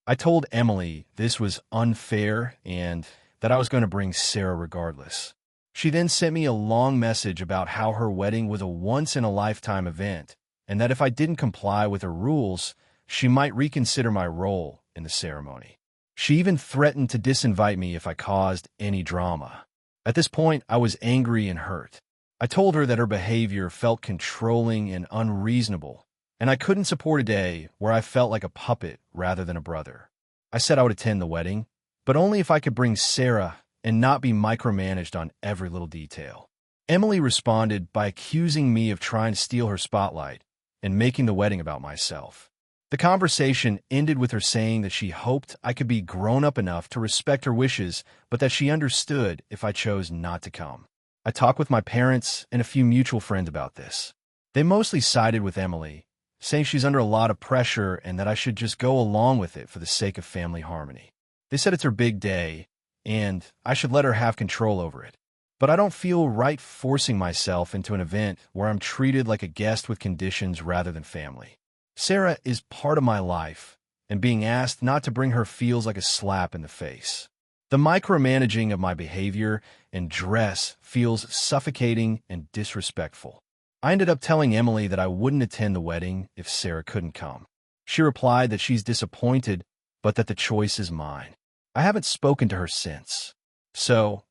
I told Emily this was unfair and that I was going to bring Sarah regardless. She then sent me a long message about how her wedding was a once-in-a-lifetime event and that if I didn't comply with her rules, she might reconsider my role in the ceremony. She even threatened to disinvite me if I caused any drama. At this point, I was angry and hurt. I told her that her behavior felt controlling and unreasonable, and I couldn't support a day where I felt like a puppet rather than a brother. I said I would attend the wedding, but only if I could bring Sarah and not be micromanaged on every little detail. Emily responded by accusing me of trying to steal her spotlight and making the wedding about myself. The conversation ended with her saying that she hoped I could be grown up enough to respect her wishes, but that she understood if I chose not to come. I talked with my parents and a few mutual friends about this. They mostly sided with Emily, saying she's under a lot of pressure and that I should just go along with it for the sake of family harmony. They said it's her big day, and I should let her have control over it. But I don't feel right forcing myself into an event where I'm treated like a guest with conditions rather than family. Sarah is part of my life, and being asked not to bring her feels like a slap in the face. The micromanaging of my behavior and dress feels suffocating and disrespectful. I ended up telling Emily that I wouldn't attend the wedding if Sarah couldn't come. She replied that she's disappointed, but that the choice is mine. I haven't spoken to her since. So,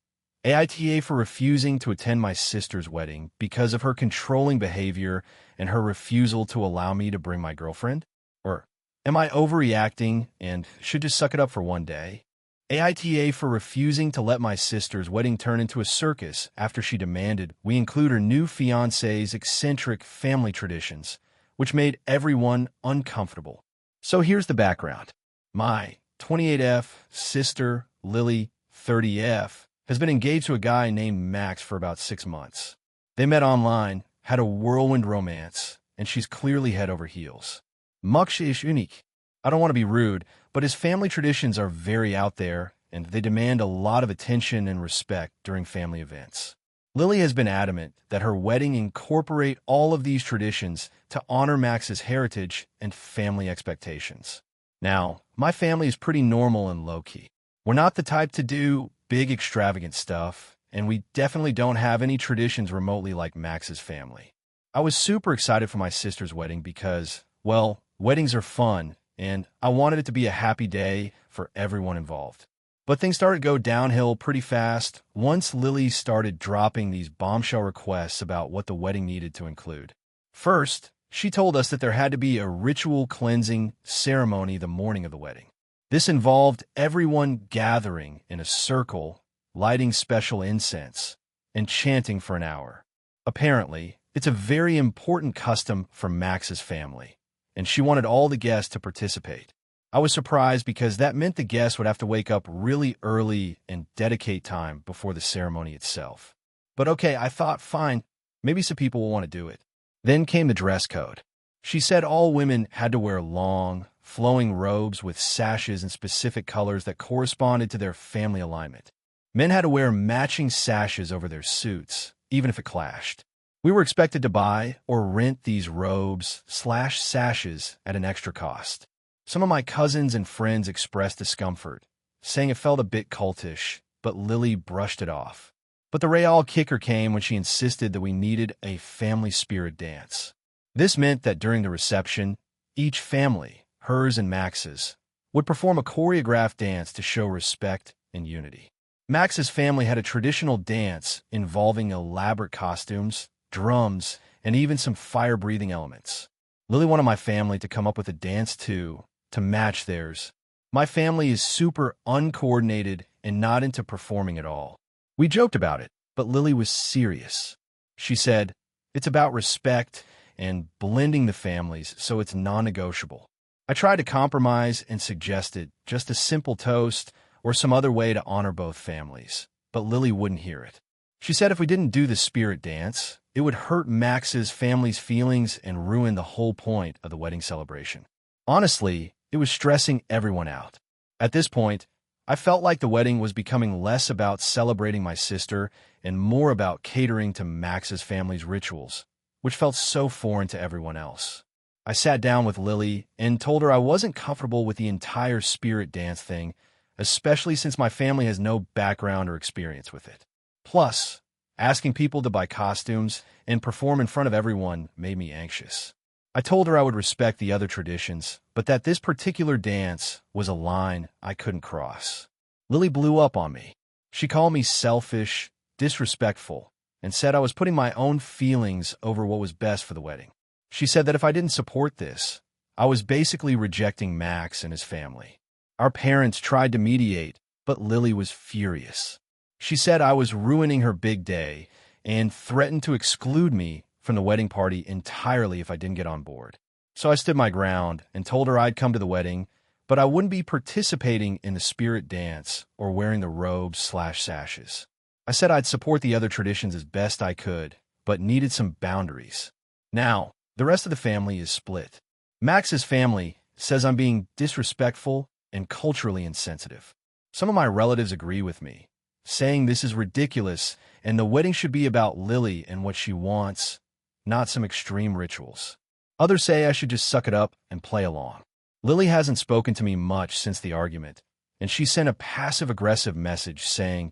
AITA for refusing to attend my sister's wedding because of her controlling behavior and her refusal to allow me to bring my girlfriend? Or am I overreacting and should just suck it up for one day? AITA for refusing to let my sister's wedding turn into a circus after she demanded we include her new fiancé's eccentric family traditions, which made everyone uncomfortable. So here's the background. My 28F sister, Lily, 30F, has been engaged to a guy named Max for about 6 months. They met online, had a whirlwind romance, and she's clearly head over heels. Max is unique. I don't want to be rude, but his family traditions are very out there, and they demand a lot of attention and respect during family events. Lily has been adamant that her wedding incorporate all of these traditions to honor Max's heritage and family expectations. Now, my family is pretty normal and low-key. We're not the type to do big extravagant stuff, and we definitely don't have any traditions remotely like Max's family. I was super excited for my sister's wedding because, well, weddings are fun, and I wanted it to be a happy day for everyone involved. But things started to go downhill pretty fast once Lily started dropping these bombshell requests about what the wedding needed to include. First, she told us that there had to be a ritual cleansing ceremony the morning of the wedding. This involved everyone gathering in a circle, lighting special incense, and chanting for an hour. Apparently, it's a very important custom for Max's family, and she wanted all the guests to participate. I was surprised because that meant the guests would have to wake up really early and dedicate time before the ceremony itself. But okay, I thought, fine, maybe some people will want to do it. Then came the dress code. She said all women had to wear long, flowing robes with sashes in specific colors that corresponded to their family alignment. Men had to wear matching sashes over their suits, even if it clashed. We were expected to buy or rent these robes/sashes at an extra cost. Some of my cousins and friends expressed discomfort, saying it felt a bit cultish, but Lily brushed it off. But the real kicker came when she insisted that we needed a family spirit dance. This meant that during the reception, each family, hers and Max's, would perform a choreographed dance to show respect and unity. Max's family had a traditional dance involving elaborate costumes, drums, and even some fire-breathing elements. Lily wanted my family to come up with a dance too, to match theirs. My family is super uncoordinated and not into performing at all. We joked about it, but Lily was serious. She said, "It's about respect, and blending the families so it's non-negotiable. I tried to compromise and suggested just a simple toast or some other way to honor both families, but Lily wouldn't hear it. She said if we didn't do the spirit dance, it would hurt Max's family's feelings and ruin the whole point of the wedding celebration. Honestly, it was stressing everyone out. At this point, I felt like the wedding was becoming less about celebrating my sister and more about catering to Max's family's rituals, which felt so foreign to everyone else. I sat down with Lily and told her I wasn't comfortable with the entire spirit dance thing, especially since my family has no background or experience with it. Plus, asking people to buy costumes and perform in front of everyone made me anxious. I told her I would respect the other traditions, but that this particular dance was a line I couldn't cross. Lily blew up on me. She called me selfish, disrespectful, and said I was putting my own feelings over what was best for the wedding. She said that if I didn't support this, I was basically rejecting Max and his family. Our parents tried to mediate, but Lily was furious. She said I was ruining her big day and threatened to exclude me from the wedding party entirely if I didn't get on board. So I stood my ground and told her I'd come to the wedding, but I wouldn't be participating in the spirit dance or wearing the robes/sashes. I said I'd support the other traditions as best I could, but needed some boundaries. Now, the rest of the family is split. Max's family says I'm being disrespectful and culturally insensitive. Some of my relatives agree with me, saying this is ridiculous and the wedding should be about Lily and what she wants, not some extreme rituals. Others say I should just suck it up and play along. Lily hasn't spoken to me much since the argument, and she sent a passive-aggressive message saying,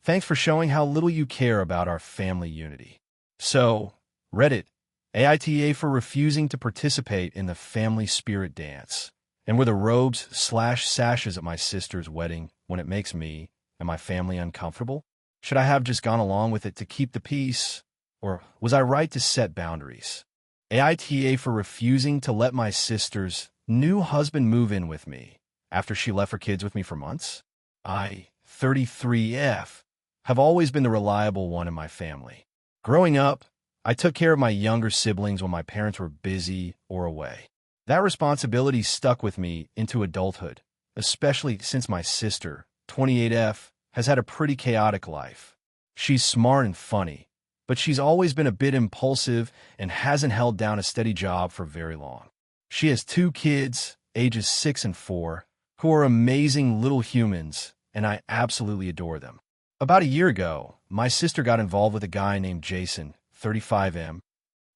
"Thanks for showing how little you care about our family unity." So, Reddit, AITA for refusing to participate in the family spirit dance. And were the robes/sashes at my sister's wedding when it makes me and my family uncomfortable? Should I have just gone along with it to keep the peace? Or was I right to set boundaries? AITA for refusing to let my sister's new husband move in with me after she left her kids with me for months? I, 33F, have always been the reliable one in my family. Growing up, I took care of my younger siblings when my parents were busy or away. That responsibility stuck with me into adulthood, especially since my sister, 28F, has had a pretty chaotic life. She's smart and funny, but she's always been a bit impulsive and hasn't held down a steady job for very long. She has 2 kids, ages 6 and 4, who are amazing little humans, and I absolutely adore them. About a year ago, my sister got involved with a guy named Jason, 35M.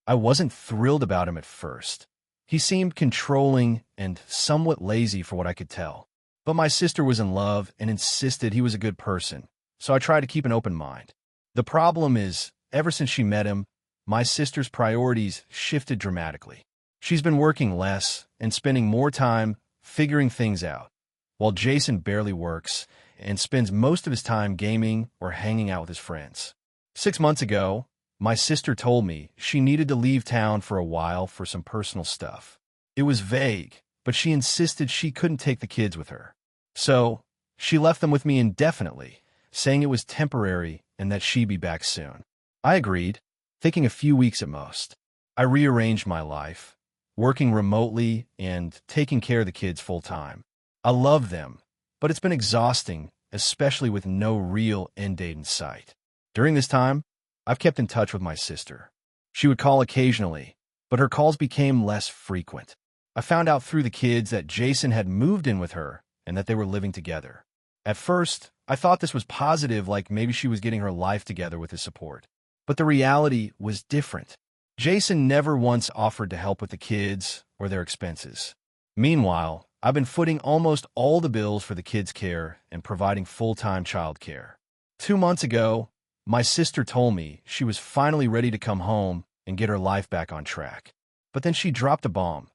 I wasn't thrilled about him at first. He seemed controlling and somewhat lazy for what I could tell. But my sister was in love and insisted he was a good person, so I tried to keep an open mind. The problem is, ever since she met him, my sister's priorities shifted dramatically. She's been working less and spending more time figuring things out, while Jason barely works and spends most of his time gaming or hanging out with his friends. 6 months ago, my sister told me she needed to leave town for a while for some personal stuff. It was vague, but she insisted she couldn't take the kids with her. So, she left them with me indefinitely, saying it was temporary and that she'd be back soon. I agreed, thinking a few weeks at most. I rearranged my life, working remotely and taking care of the kids full-time. I love them, but it's been exhausting, especially with no real end date in sight. During this time, I've kept in touch with my sister. She would call occasionally, but her calls became less frequent. I found out through the kids that Jason had moved in with her and that they were living together. At first, I thought this was positive, like maybe she was getting her life together with his support. But the reality was different. Jason never once offered to help with the kids or their expenses. Meanwhile, I've been footing almost all the bills for the kids' care and providing full-time childcare. 2 months ago, my sister told me she was finally ready to come home and get her life back on track. But then she dropped a bomb.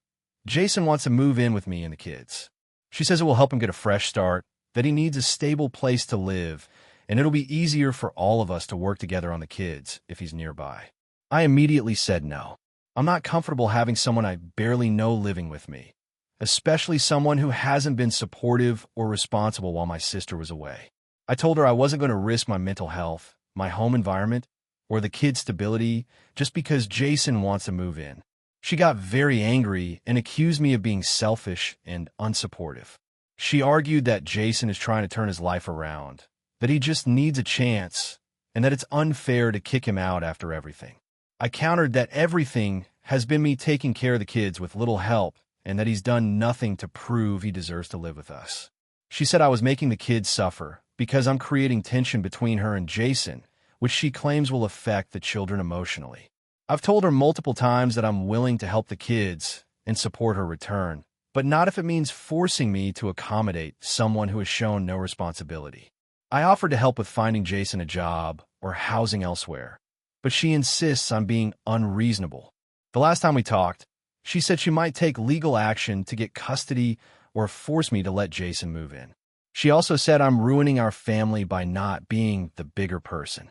Jason wants to move in with me and the kids. She says it will help him get a fresh start, that he needs a stable place to live, and it'll be easier for all of us to work together on the kids if he's nearby. I immediately said no. I'm not comfortable having someone I barely know living with me, especially someone who hasn't been supportive or responsible while my sister was away. I told her I wasn't going to risk my mental health, my home environment, or the kids' stability just because Jason wants to move in. She got very angry and accused me of being selfish and unsupportive. She argued that Jason is trying to turn his life around, that he just needs a chance, and that it's unfair to kick him out after everything. I countered that everything has been me taking care of the kids with little help, and that he's done nothing to prove he deserves to live with us. She said I was making the kids suffer because I'm creating tension between her and Jason, which she claims will affect the children emotionally. I've told her multiple times that I'm willing to help the kids and support her return, but not if it means forcing me to accommodate someone who has shown no responsibility. I offered to help with finding Jason a job or housing elsewhere, but she insists on being unreasonable. The last time we talked, she said she might take legal action to get custody or force me to let Jason move in. She also said I'm ruining our family by not being the bigger person.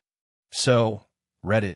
So, Reddit,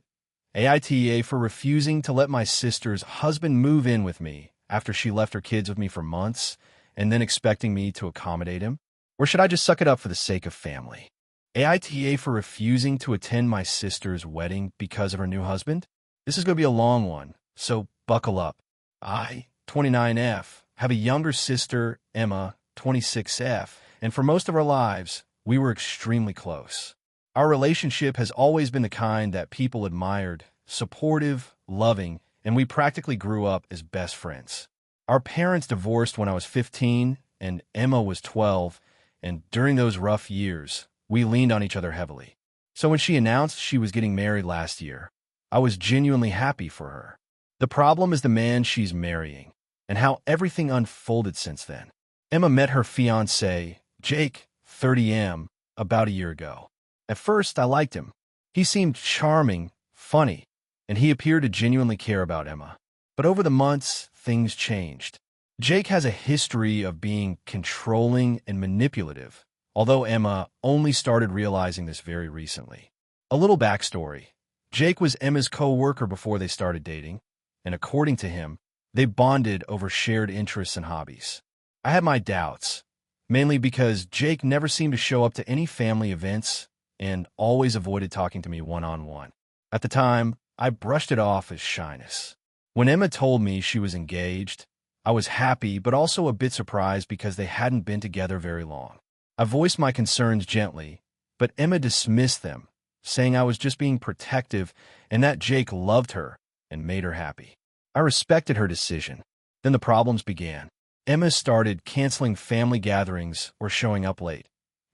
AITA for refusing to let my sister's husband move in with me after she left her kids with me for months and then expecting me to accommodate him? Or should I just suck it up for the sake of family? AITA for refusing to attend my sister's wedding because of her new husband? This is going to be a long one, so buckle up. I, 29F, have a younger sister, Emma, 26F, and for most of our lives, we were extremely close. Our relationship has always been the kind that people admired, supportive, loving, and we practically grew up as best friends. Our parents divorced when I was 15 and Emma was 12, and during those rough years, we leaned on each other heavily. So when she announced she was getting married last year, I was genuinely happy for her. The problem is the man she's marrying, and how everything unfolded since then. Emma met her fiancé, Jake, 30M, about a year ago. At first, I liked him. He seemed charming, funny, and he appeared to genuinely care about Emma. But over the months, things changed. Jake has a history of being controlling and manipulative, although Emma only started realizing this very recently. A little backstory. Jake was Emma's co-worker before they started dating, and according to him, they bonded over shared interests and hobbies. I had my doubts, mainly because Jake never seemed to show up to any family events and always avoided talking to me one-on-one. At the time, I brushed it off as shyness. When Emma told me she was engaged, I was happy but also a bit surprised because they hadn't been together very long. I voiced my concerns gently, but Emma dismissed them, saying I was just being protective and that Jake loved her and made her happy. I respected her decision. Then the problems began. Emma started canceling family gatherings or showing up late,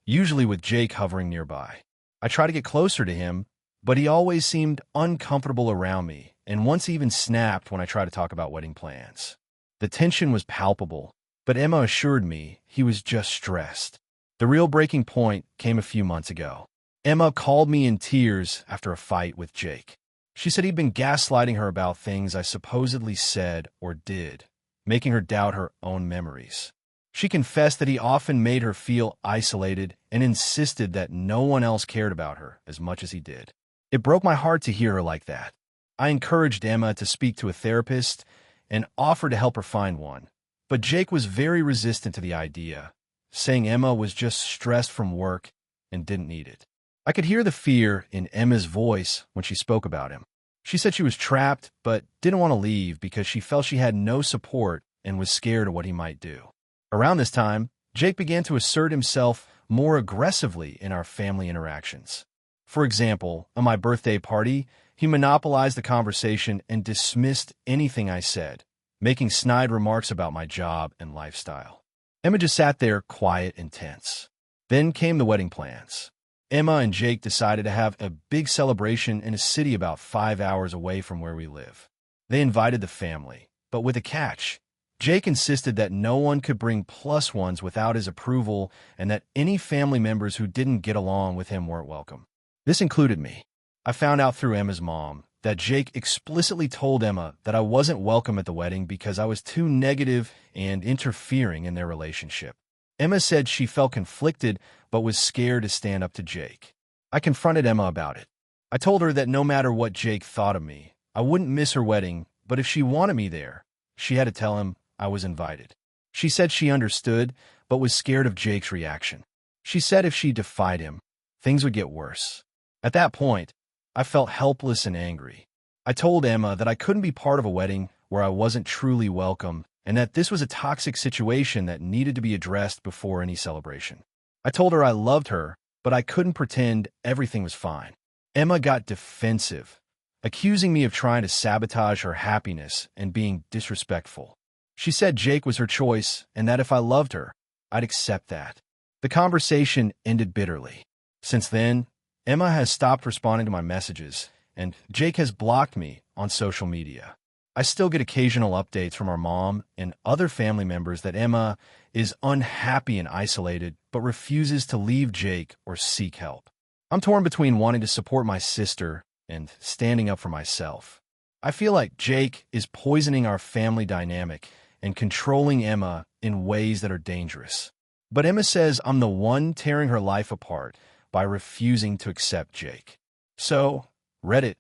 usually with Jake hovering nearby. I tried to get closer to him, but he always seemed uncomfortable around me and once even snapped when I tried to talk about wedding plans. The tension was palpable, but Emma assured me he was just stressed. The real breaking point came a few months ago. Emma called me in tears after a fight with Jake. She said he'd been gaslighting her about things I supposedly said or did, making her doubt her own memories. She confessed that he often made her feel isolated and insisted that no one else cared about her as much as he did. It broke my heart to hear her like that. I encouraged Emma to speak to a therapist and offered to help her find one, but Jake was very resistant to the idea, saying Emma was just stressed from work and didn't need it. I could hear the fear in Emma's voice when she spoke about him. She said she was trapped but didn't want to leave because she felt she had no support and was scared of what he might do. Around this time, Jake began to assert himself more aggressively in our family interactions. For example, on my birthday party, he monopolized the conversation and dismissed anything I said, making snide remarks about my job and lifestyle. Emma just sat there quiet and tense. Then came the wedding plans. Emma and Jake decided to have a big celebration in a city about 5 hours away from where we live. They invited the family, but with a catch. Jake insisted that no one could bring plus ones without his approval and that any family members who didn't get along with him weren't welcome. This included me. I found out through Emma's mom that Jake explicitly told Emma that I wasn't welcome at the wedding because I was too negative and interfering in their relationship. Emma said she felt conflicted but was scared to stand up to Jake. I confronted Emma about it. I told her that no matter what Jake thought of me, I wouldn't miss her wedding, but if she wanted me there, she had to tell him I was invited. She said she understood, but was scared of Jake's reaction. She said if she defied him, things would get worse. At that point, I felt helpless and angry. I told Emma that I couldn't be part of a wedding where I wasn't truly welcome, and that this was a toxic situation that needed to be addressed before any celebration. I told her I loved her, but I couldn't pretend everything was fine. Emma got defensive, accusing me of trying to sabotage her happiness and being disrespectful. She said Jake was her choice and that if I loved her, I'd accept that. The conversation ended bitterly. Since then, Emma has stopped responding to my messages, and Jake has blocked me on social media. I still get occasional updates from our mom and other family members that Emma is unhappy and isolated, but refuses to leave Jake or seek help. I'm torn between wanting to support my sister and standing up for myself. I feel like Jake is poisoning our family dynamic and controlling Emma in ways that are dangerous. But Emma says I'm the one tearing her life apart by refusing to accept Jake. So, Reddit,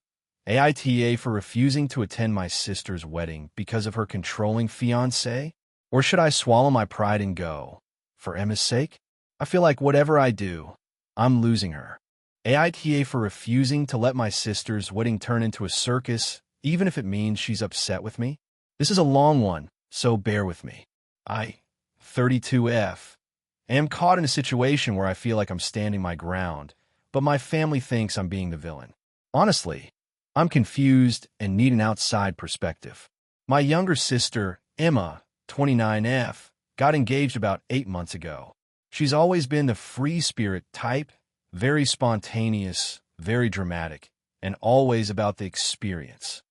AITA for refusing to attend my sister's wedding because of her controlling fiancé? Or should I swallow my pride and go? For Emma's sake? I feel like whatever I do, I'm losing her. AITA for refusing to let my sister's wedding turn into a circus, even if it means she's upset with me? This is a long one, so bear with me. I, 32F, am caught in a situation where I feel like I'm standing my ground, but my family thinks I'm being the villain. Honestly, I'm confused and need an outside perspective. My younger sister, Emma, 29F, got engaged about 8 months ago. She's always been the free spirit type, very spontaneous, very dramatic, and always about the experience.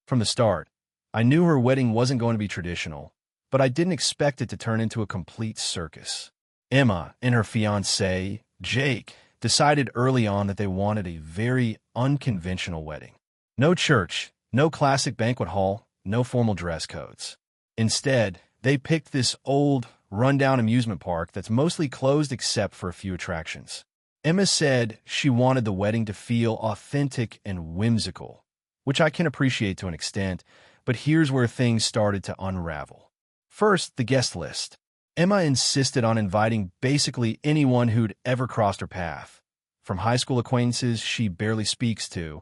From the start, I knew her wedding wasn't going to be traditional, but I didn't expect it to turn into a complete circus. Emma and her fiancé, Jake, decided early on that they wanted a very unconventional wedding. No church, no classic banquet hall, no formal dress codes. Instead, they picked this old, rundown amusement park that's mostly closed except for a few attractions. Emma said she wanted the wedding to feel authentic and whimsical, which I can appreciate to an extent, but here's where things started to unravel. First, the guest list. Emma insisted on inviting basically anyone who'd ever crossed her path, from high school acquaintances she barely speaks to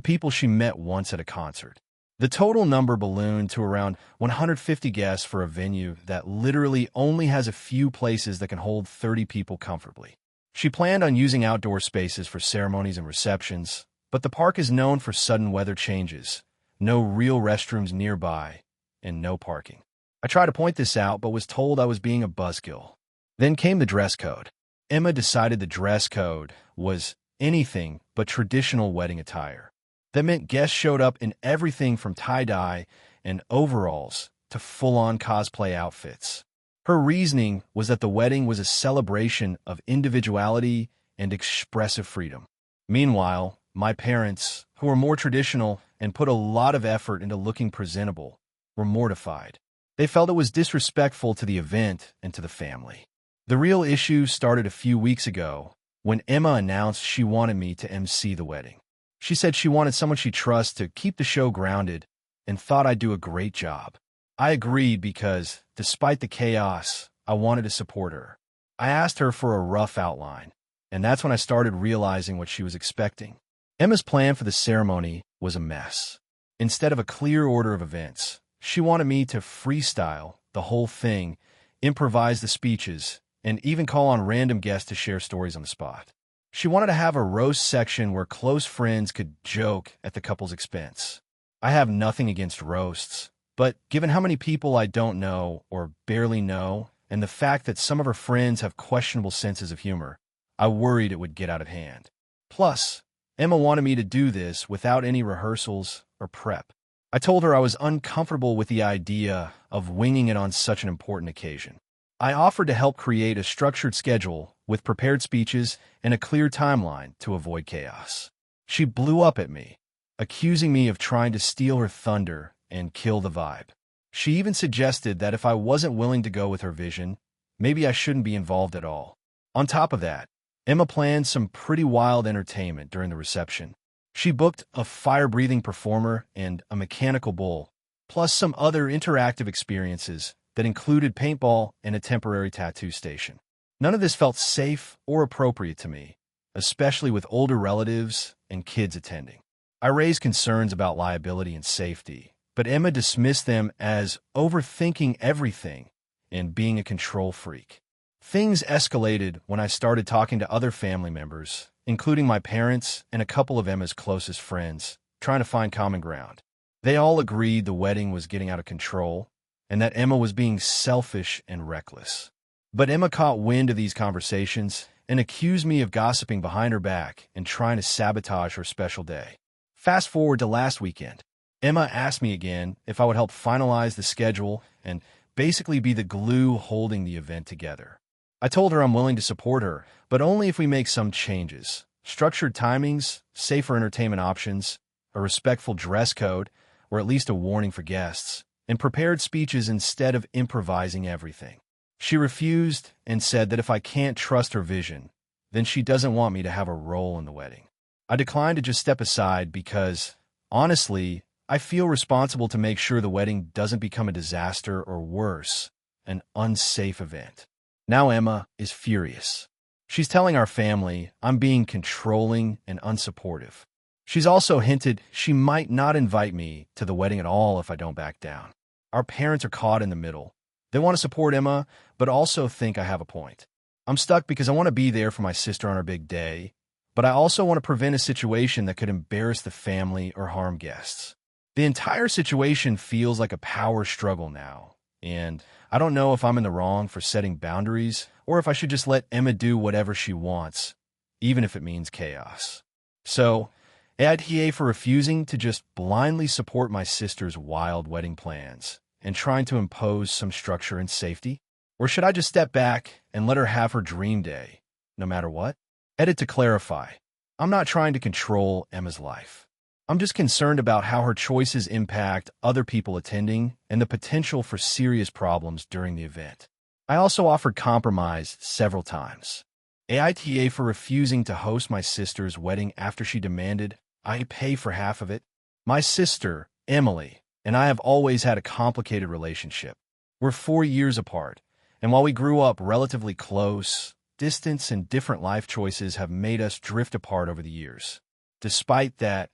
people she met once at a concert. The total number ballooned to around 150 guests for a venue that literally only has a few places that can hold 30 people comfortably. She planned on using outdoor spaces for ceremonies and receptions, but the park is known for sudden weather changes, no real restrooms nearby, and no parking. I tried to point this out, but was told I was being a buzzkill. Then came the dress code. Emma decided the dress code was anything but traditional wedding attire. That meant guests showed up in everything from tie-dye and overalls to full-on cosplay outfits. Her reasoning was that the wedding was a celebration of individuality and expressive freedom. Meanwhile, my parents, who were more traditional and put a lot of effort into looking presentable, were mortified. They felt it was disrespectful to the event and to the family. The real issue started a few weeks ago when Emma announced she wanted me to MC the wedding. She said she wanted someone she trusts to keep the show grounded and thought I'd do a great job. I agreed because, despite the chaos, I wanted to support her. I asked her for a rough outline, and that's when I started realizing what she was expecting. Emma's plan for the ceremony was a mess. Instead of a clear order of events, she wanted me to freestyle the whole thing, improvise the speeches, and even call on random guests to share stories on the spot. She wanted to have a roast section where close friends could joke at the couple's expense. I have nothing against roasts, but given how many people I don't know or barely know, and the fact that some of her friends have questionable senses of humor, I worried it would get out of hand. Plus, Emma wanted me to do this without any rehearsals or prep. I told her I was uncomfortable with the idea of winging it on such an important occasion. I offered to help create a structured schedule with prepared speeches and a clear timeline to avoid chaos. She blew up at me, accusing me of trying to steal her thunder and kill the vibe. She even suggested that if I wasn't willing to go with her vision, maybe I shouldn't be involved at all. On top of that, Emma planned some pretty wild entertainment during the reception. She booked a fire-breathing performer and a mechanical bull, plus some other interactive experiences that included paintball and a temporary tattoo station. None of this felt safe or appropriate to me, especially with older relatives and kids attending. I raised concerns about liability and safety, but Emma dismissed them as overthinking everything and being a control freak. Things escalated when I started talking to other family members, including my parents and a couple of Emma's closest friends, trying to find common ground. They all agreed the wedding was getting out of control and that Emma was being selfish and reckless. But Emma caught wind of these conversations and accused me of gossiping behind her back and trying to sabotage her special day. Fast forward to last weekend. Emma asked me again if I would help finalize the schedule and basically be the glue holding the event together. I told her I'm willing to support her, but only if we make some changes. Structured timings, safer entertainment options, a respectful dress code, or at least a warning for guests, and prepared speeches instead of improvising everything. She refused and said that if I can't trust her vision, then she doesn't want me to have a role in the wedding. I declined to just step aside because, honestly, I feel responsible to make sure the wedding doesn't become a disaster or worse, an unsafe event. Now Emma is furious. She's telling our family I'm being controlling and unsupportive. She's also hinted she might not invite me to the wedding at all if I don't back down. Our parents are caught in the middle. They want to support Emma, but also think I have a point. I'm stuck because I want to be there for my sister on her big day, but I also want to prevent a situation that could embarrass the family or harm guests. The entire situation feels like a power struggle now, and I don't know if I'm in the wrong for setting boundaries or if I should just let Emma do whatever she wants, even if it means chaos. So, AITA for refusing to just blindly support my sister's wild wedding plans and trying to impose some structure and safety? Or should I just step back and let her have her dream day, no matter what? Edit to clarify. I'm not trying to control Emma's life. I'm just concerned about how her choices impact other people attending and the potential for serious problems during the event. I also offered compromise several times. AITA for refusing to host my sister's wedding after she demanded I pay for half of it. My sister, Emily, and I have always had a complicated relationship. We're 4 years apart, and while we grew up relatively close, distance and different life choices have made us drift apart over the years. Despite that,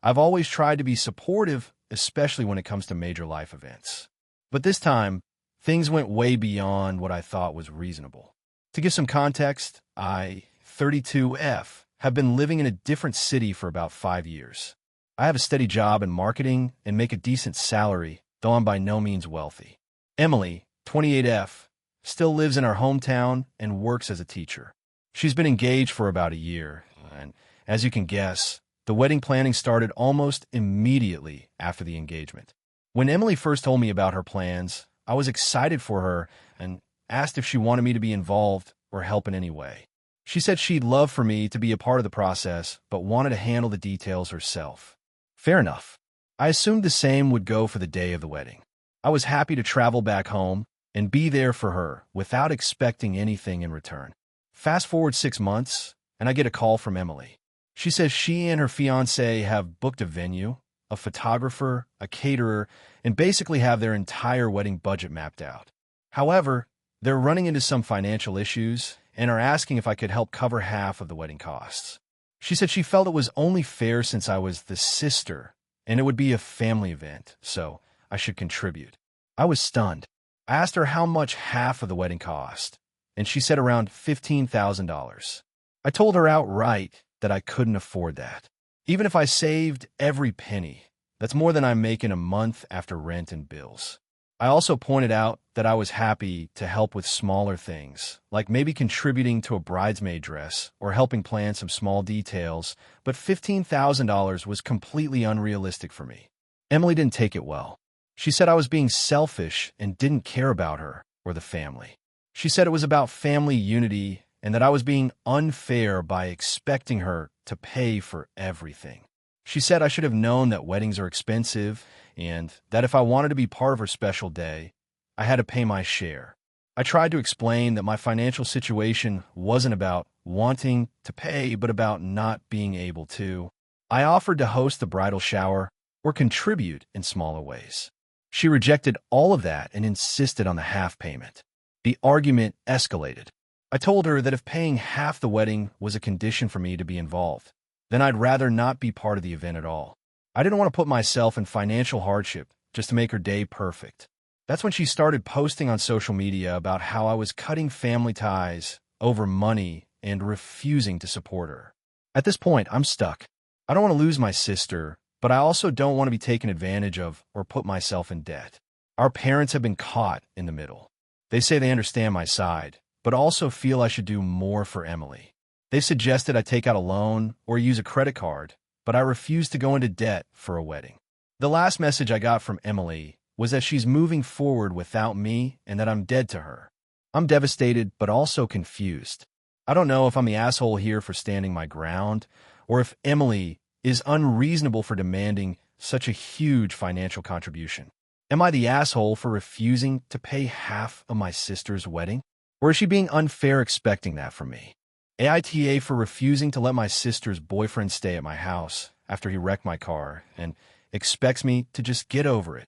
I've always tried to be supportive, especially when it comes to major life events. But this time, things went way beyond what I thought was reasonable. To give some context, I, 32F, have been living in a different city for about 5 years. I have a steady job in marketing and make a decent salary, though I'm by no means wealthy. Emily, 28F, still lives in our hometown and works as a teacher. She's been engaged for about a year, and as you can guess, the wedding planning started almost immediately after the engagement. When Emily first told me about her plans, I was excited for her and asked if she wanted me to be involved or help in any way. She said she'd love for me to be a part of the process, but wanted to handle the details herself. Fair enough. I assumed the same would go for the day of the wedding. I was happy to travel back home and be there for her without expecting anything in return. Fast forward 6 months, and I get a call from Emily. She says she and her fiancé have booked a venue, a photographer, a caterer, and basically have their entire wedding budget mapped out. However, they're running into some financial issues and are asking if I could help cover half of the wedding costs. She said she felt it was only fair since I was the sister, and it would be a family event, so I should contribute. I was stunned. I asked her how much half of the wedding cost, and she said around $15,000. I told her outright that I couldn't afford that. Even if I saved every penny, that's more than I make in a month after rent and bills. I also pointed out that I was happy to help with smaller things, like maybe contributing to a bridesmaid dress or helping plan some small details, but $15,000 was completely unrealistic for me. Emily didn't take it well. She said I was being selfish and didn't care about her or the family. She said it was about family unity and that I was being unfair by expecting her to pay for everything. She said I should have known that weddings are expensive and that if I wanted to be part of her special day, I had to pay my share. I tried to explain that my financial situation wasn't about wanting to pay, but about not being able to. I offered to host the bridal shower or contribute in smaller ways. She rejected all of that and insisted on the half payment. The argument escalated. I told her that if paying half the wedding was a condition for me to be involved, then I'd rather not be part of the event at all. I didn't want to put myself in financial hardship just to make her day perfect. That's when she started posting on social media about how I was cutting family ties over money and refusing to support her. At this point, I'm stuck. I don't want to lose my sister, but I also don't want to be taken advantage of or put myself in debt. Our parents have been caught in the middle. They say they understand my side, but also feel I should do more for Emily. They suggested I take out a loan or use a credit card, but I refuse to go into debt for a wedding. The last message I got from Emily was that she's moving forward without me and that I'm dead to her. I'm devastated, but also confused. I don't know if I'm the asshole here for standing my ground, or if Emily is unreasonable for demanding such a huge financial contribution. Am I the asshole for refusing to pay half of my sister's wedding? Or is she being unfair expecting that from me? AITA for refusing to let my sister's boyfriend stay at my house after he wrecked my car and expects me to just get over it.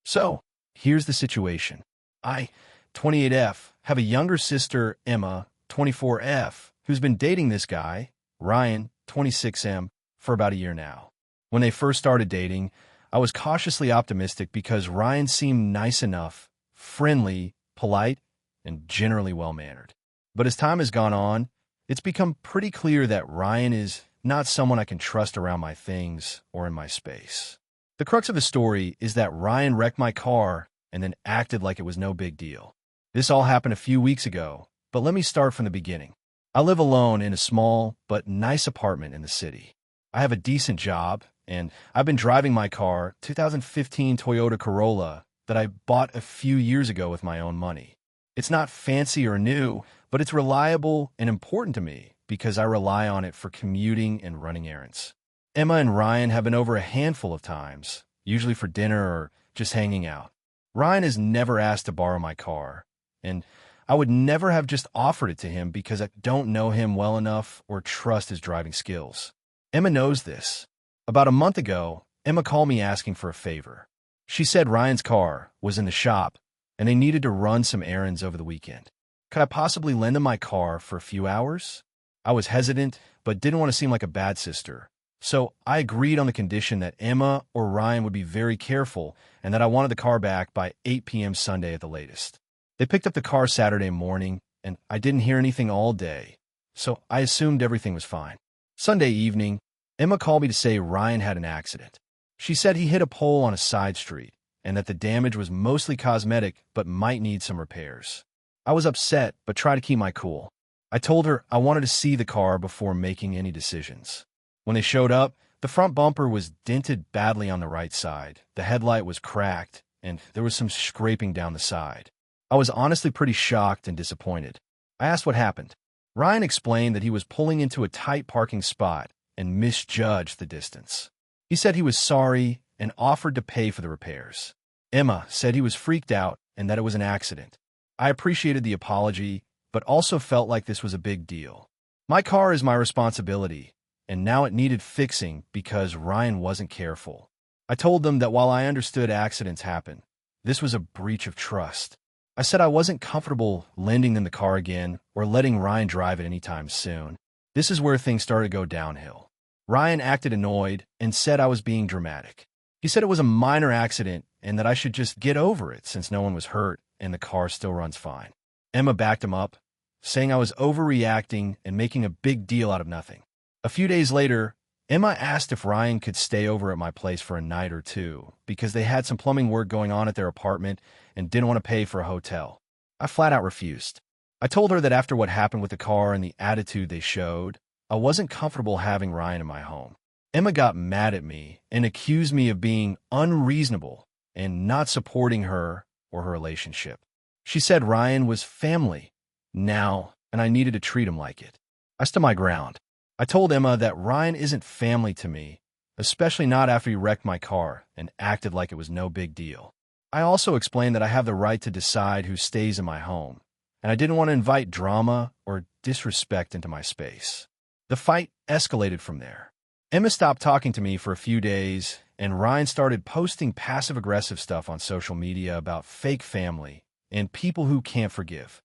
So, here's the situation. I, 28F, have a younger sister, Emma, 24F, who's been dating this guy, Ryan, 26M, for about a year now. When they first started dating, I was cautiously optimistic because Ryan seemed nice enough, friendly, polite, and generally well-mannered. But as time has gone on, it's become pretty clear that Ryan is not someone I can trust around my things or in my space. The crux of the story is that Ryan wrecked my car and then acted like it was no big deal. This all happened a few weeks ago, but let me start from the beginning. I live alone in a small but nice apartment in the city. I have a decent job, and I've been driving my car, 2015 Toyota Corolla, that I bought a few years ago with my own money. It's not fancy or new, but it's reliable and important to me because I rely on it for commuting and running errands. Emma and Ryan have been over a handful of times, usually for dinner or just hanging out. Ryan has never asked to borrow my car, and I would never have just offered it to him because I don't know him well enough or trust his driving skills. Emma knows this. About a month ago, Emma called me asking for a favor. She said Ryan's car was in the shop, and they needed to run some errands over the weekend. Could I possibly lend him my car for a few hours? I was hesitant, but didn't want to seem like a bad sister. So I agreed on the condition that Emma or Ryan would be very careful and that I wanted the car back by 8 p.m. Sunday at the latest. They picked up the car Saturday morning, and I didn't hear anything all day, so I assumed everything was fine. Sunday evening, Emma called me to say Ryan had an accident. She said he hit a pole on a side street and that the damage was mostly cosmetic but might need some repairs. I was upset but tried to keep my cool. I told her I wanted to see the car before making any decisions. When they showed up, the front bumper was dented badly on the right side, the headlight was cracked, and there was some scraping down the side. I was honestly pretty shocked and disappointed. I asked what happened. Ryan explained that he was pulling into a tight parking spot and misjudged the distance. He said he was sorry and offered to pay for the repairs. Emma said he was freaked out and that it was an accident. I appreciated the apology, but also felt like this was a big deal. My car is my responsibility, and now it needed fixing because Ryan wasn't careful. I told them that while I understood accidents happen, this was a breach of trust. I said I wasn't comfortable lending them the car again or letting Ryan drive it anytime soon. This is where things started to go downhill. Ryan acted annoyed and said I was being dramatic. He said it was a minor accident and that I should just get over it since no one was hurt and the car still runs fine. Emma backed him up, saying I was overreacting and making a big deal out of nothing. A few days later, Emma asked if Ryan could stay over at my place for a night or two because they had some plumbing work going on at their apartment and didn't want to pay for a hotel. I flat out refused. I told her that after what happened with the car and the attitude they showed, I wasn't comfortable having Ryan in my home. Emma got mad at me and accused me of being unreasonable and not supporting her or her relationship. She said Ryan was family now, and I needed to treat him like it. I stood my ground. I told Emma that Ryan isn't family to me, especially not after he wrecked my car and acted like it was no big deal. I also explained that I have the right to decide who stays in my home, and I didn't want to invite drama or disrespect into my space. The fight escalated from there. Emma stopped talking to me for a few days, and Ryan started posting passive-aggressive stuff on social media about fake family and people who can't forgive.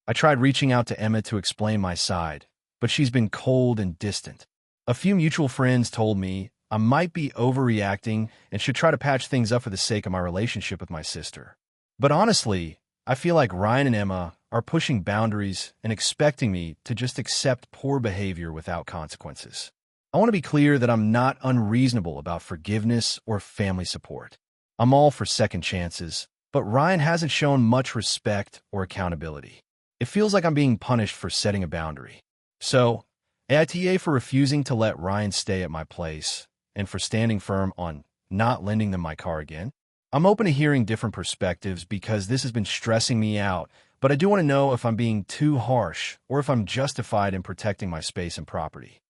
I tried reaching out to Emma to explain my side, but she's been cold and distant. A few mutual friends told me I might be overreacting and should try to patch things up for the sake of my relationship with my sister. But honestly, I feel like Ryan and Emma are pushing boundaries and expecting me to just accept poor behavior without consequences. I want to be clear that I'm not unreasonable about forgiveness or family support. I'm all for second chances, but Ryan hasn't shown much respect or accountability. It feels like I'm being punished for setting a boundary. So, AITA for refusing to let Ryan stay at my place and for standing firm on not lending them my car again. I'm open to hearing different perspectives because this has been stressing me out, but I do want to know if I'm being too harsh or if I'm justified in protecting my space and property.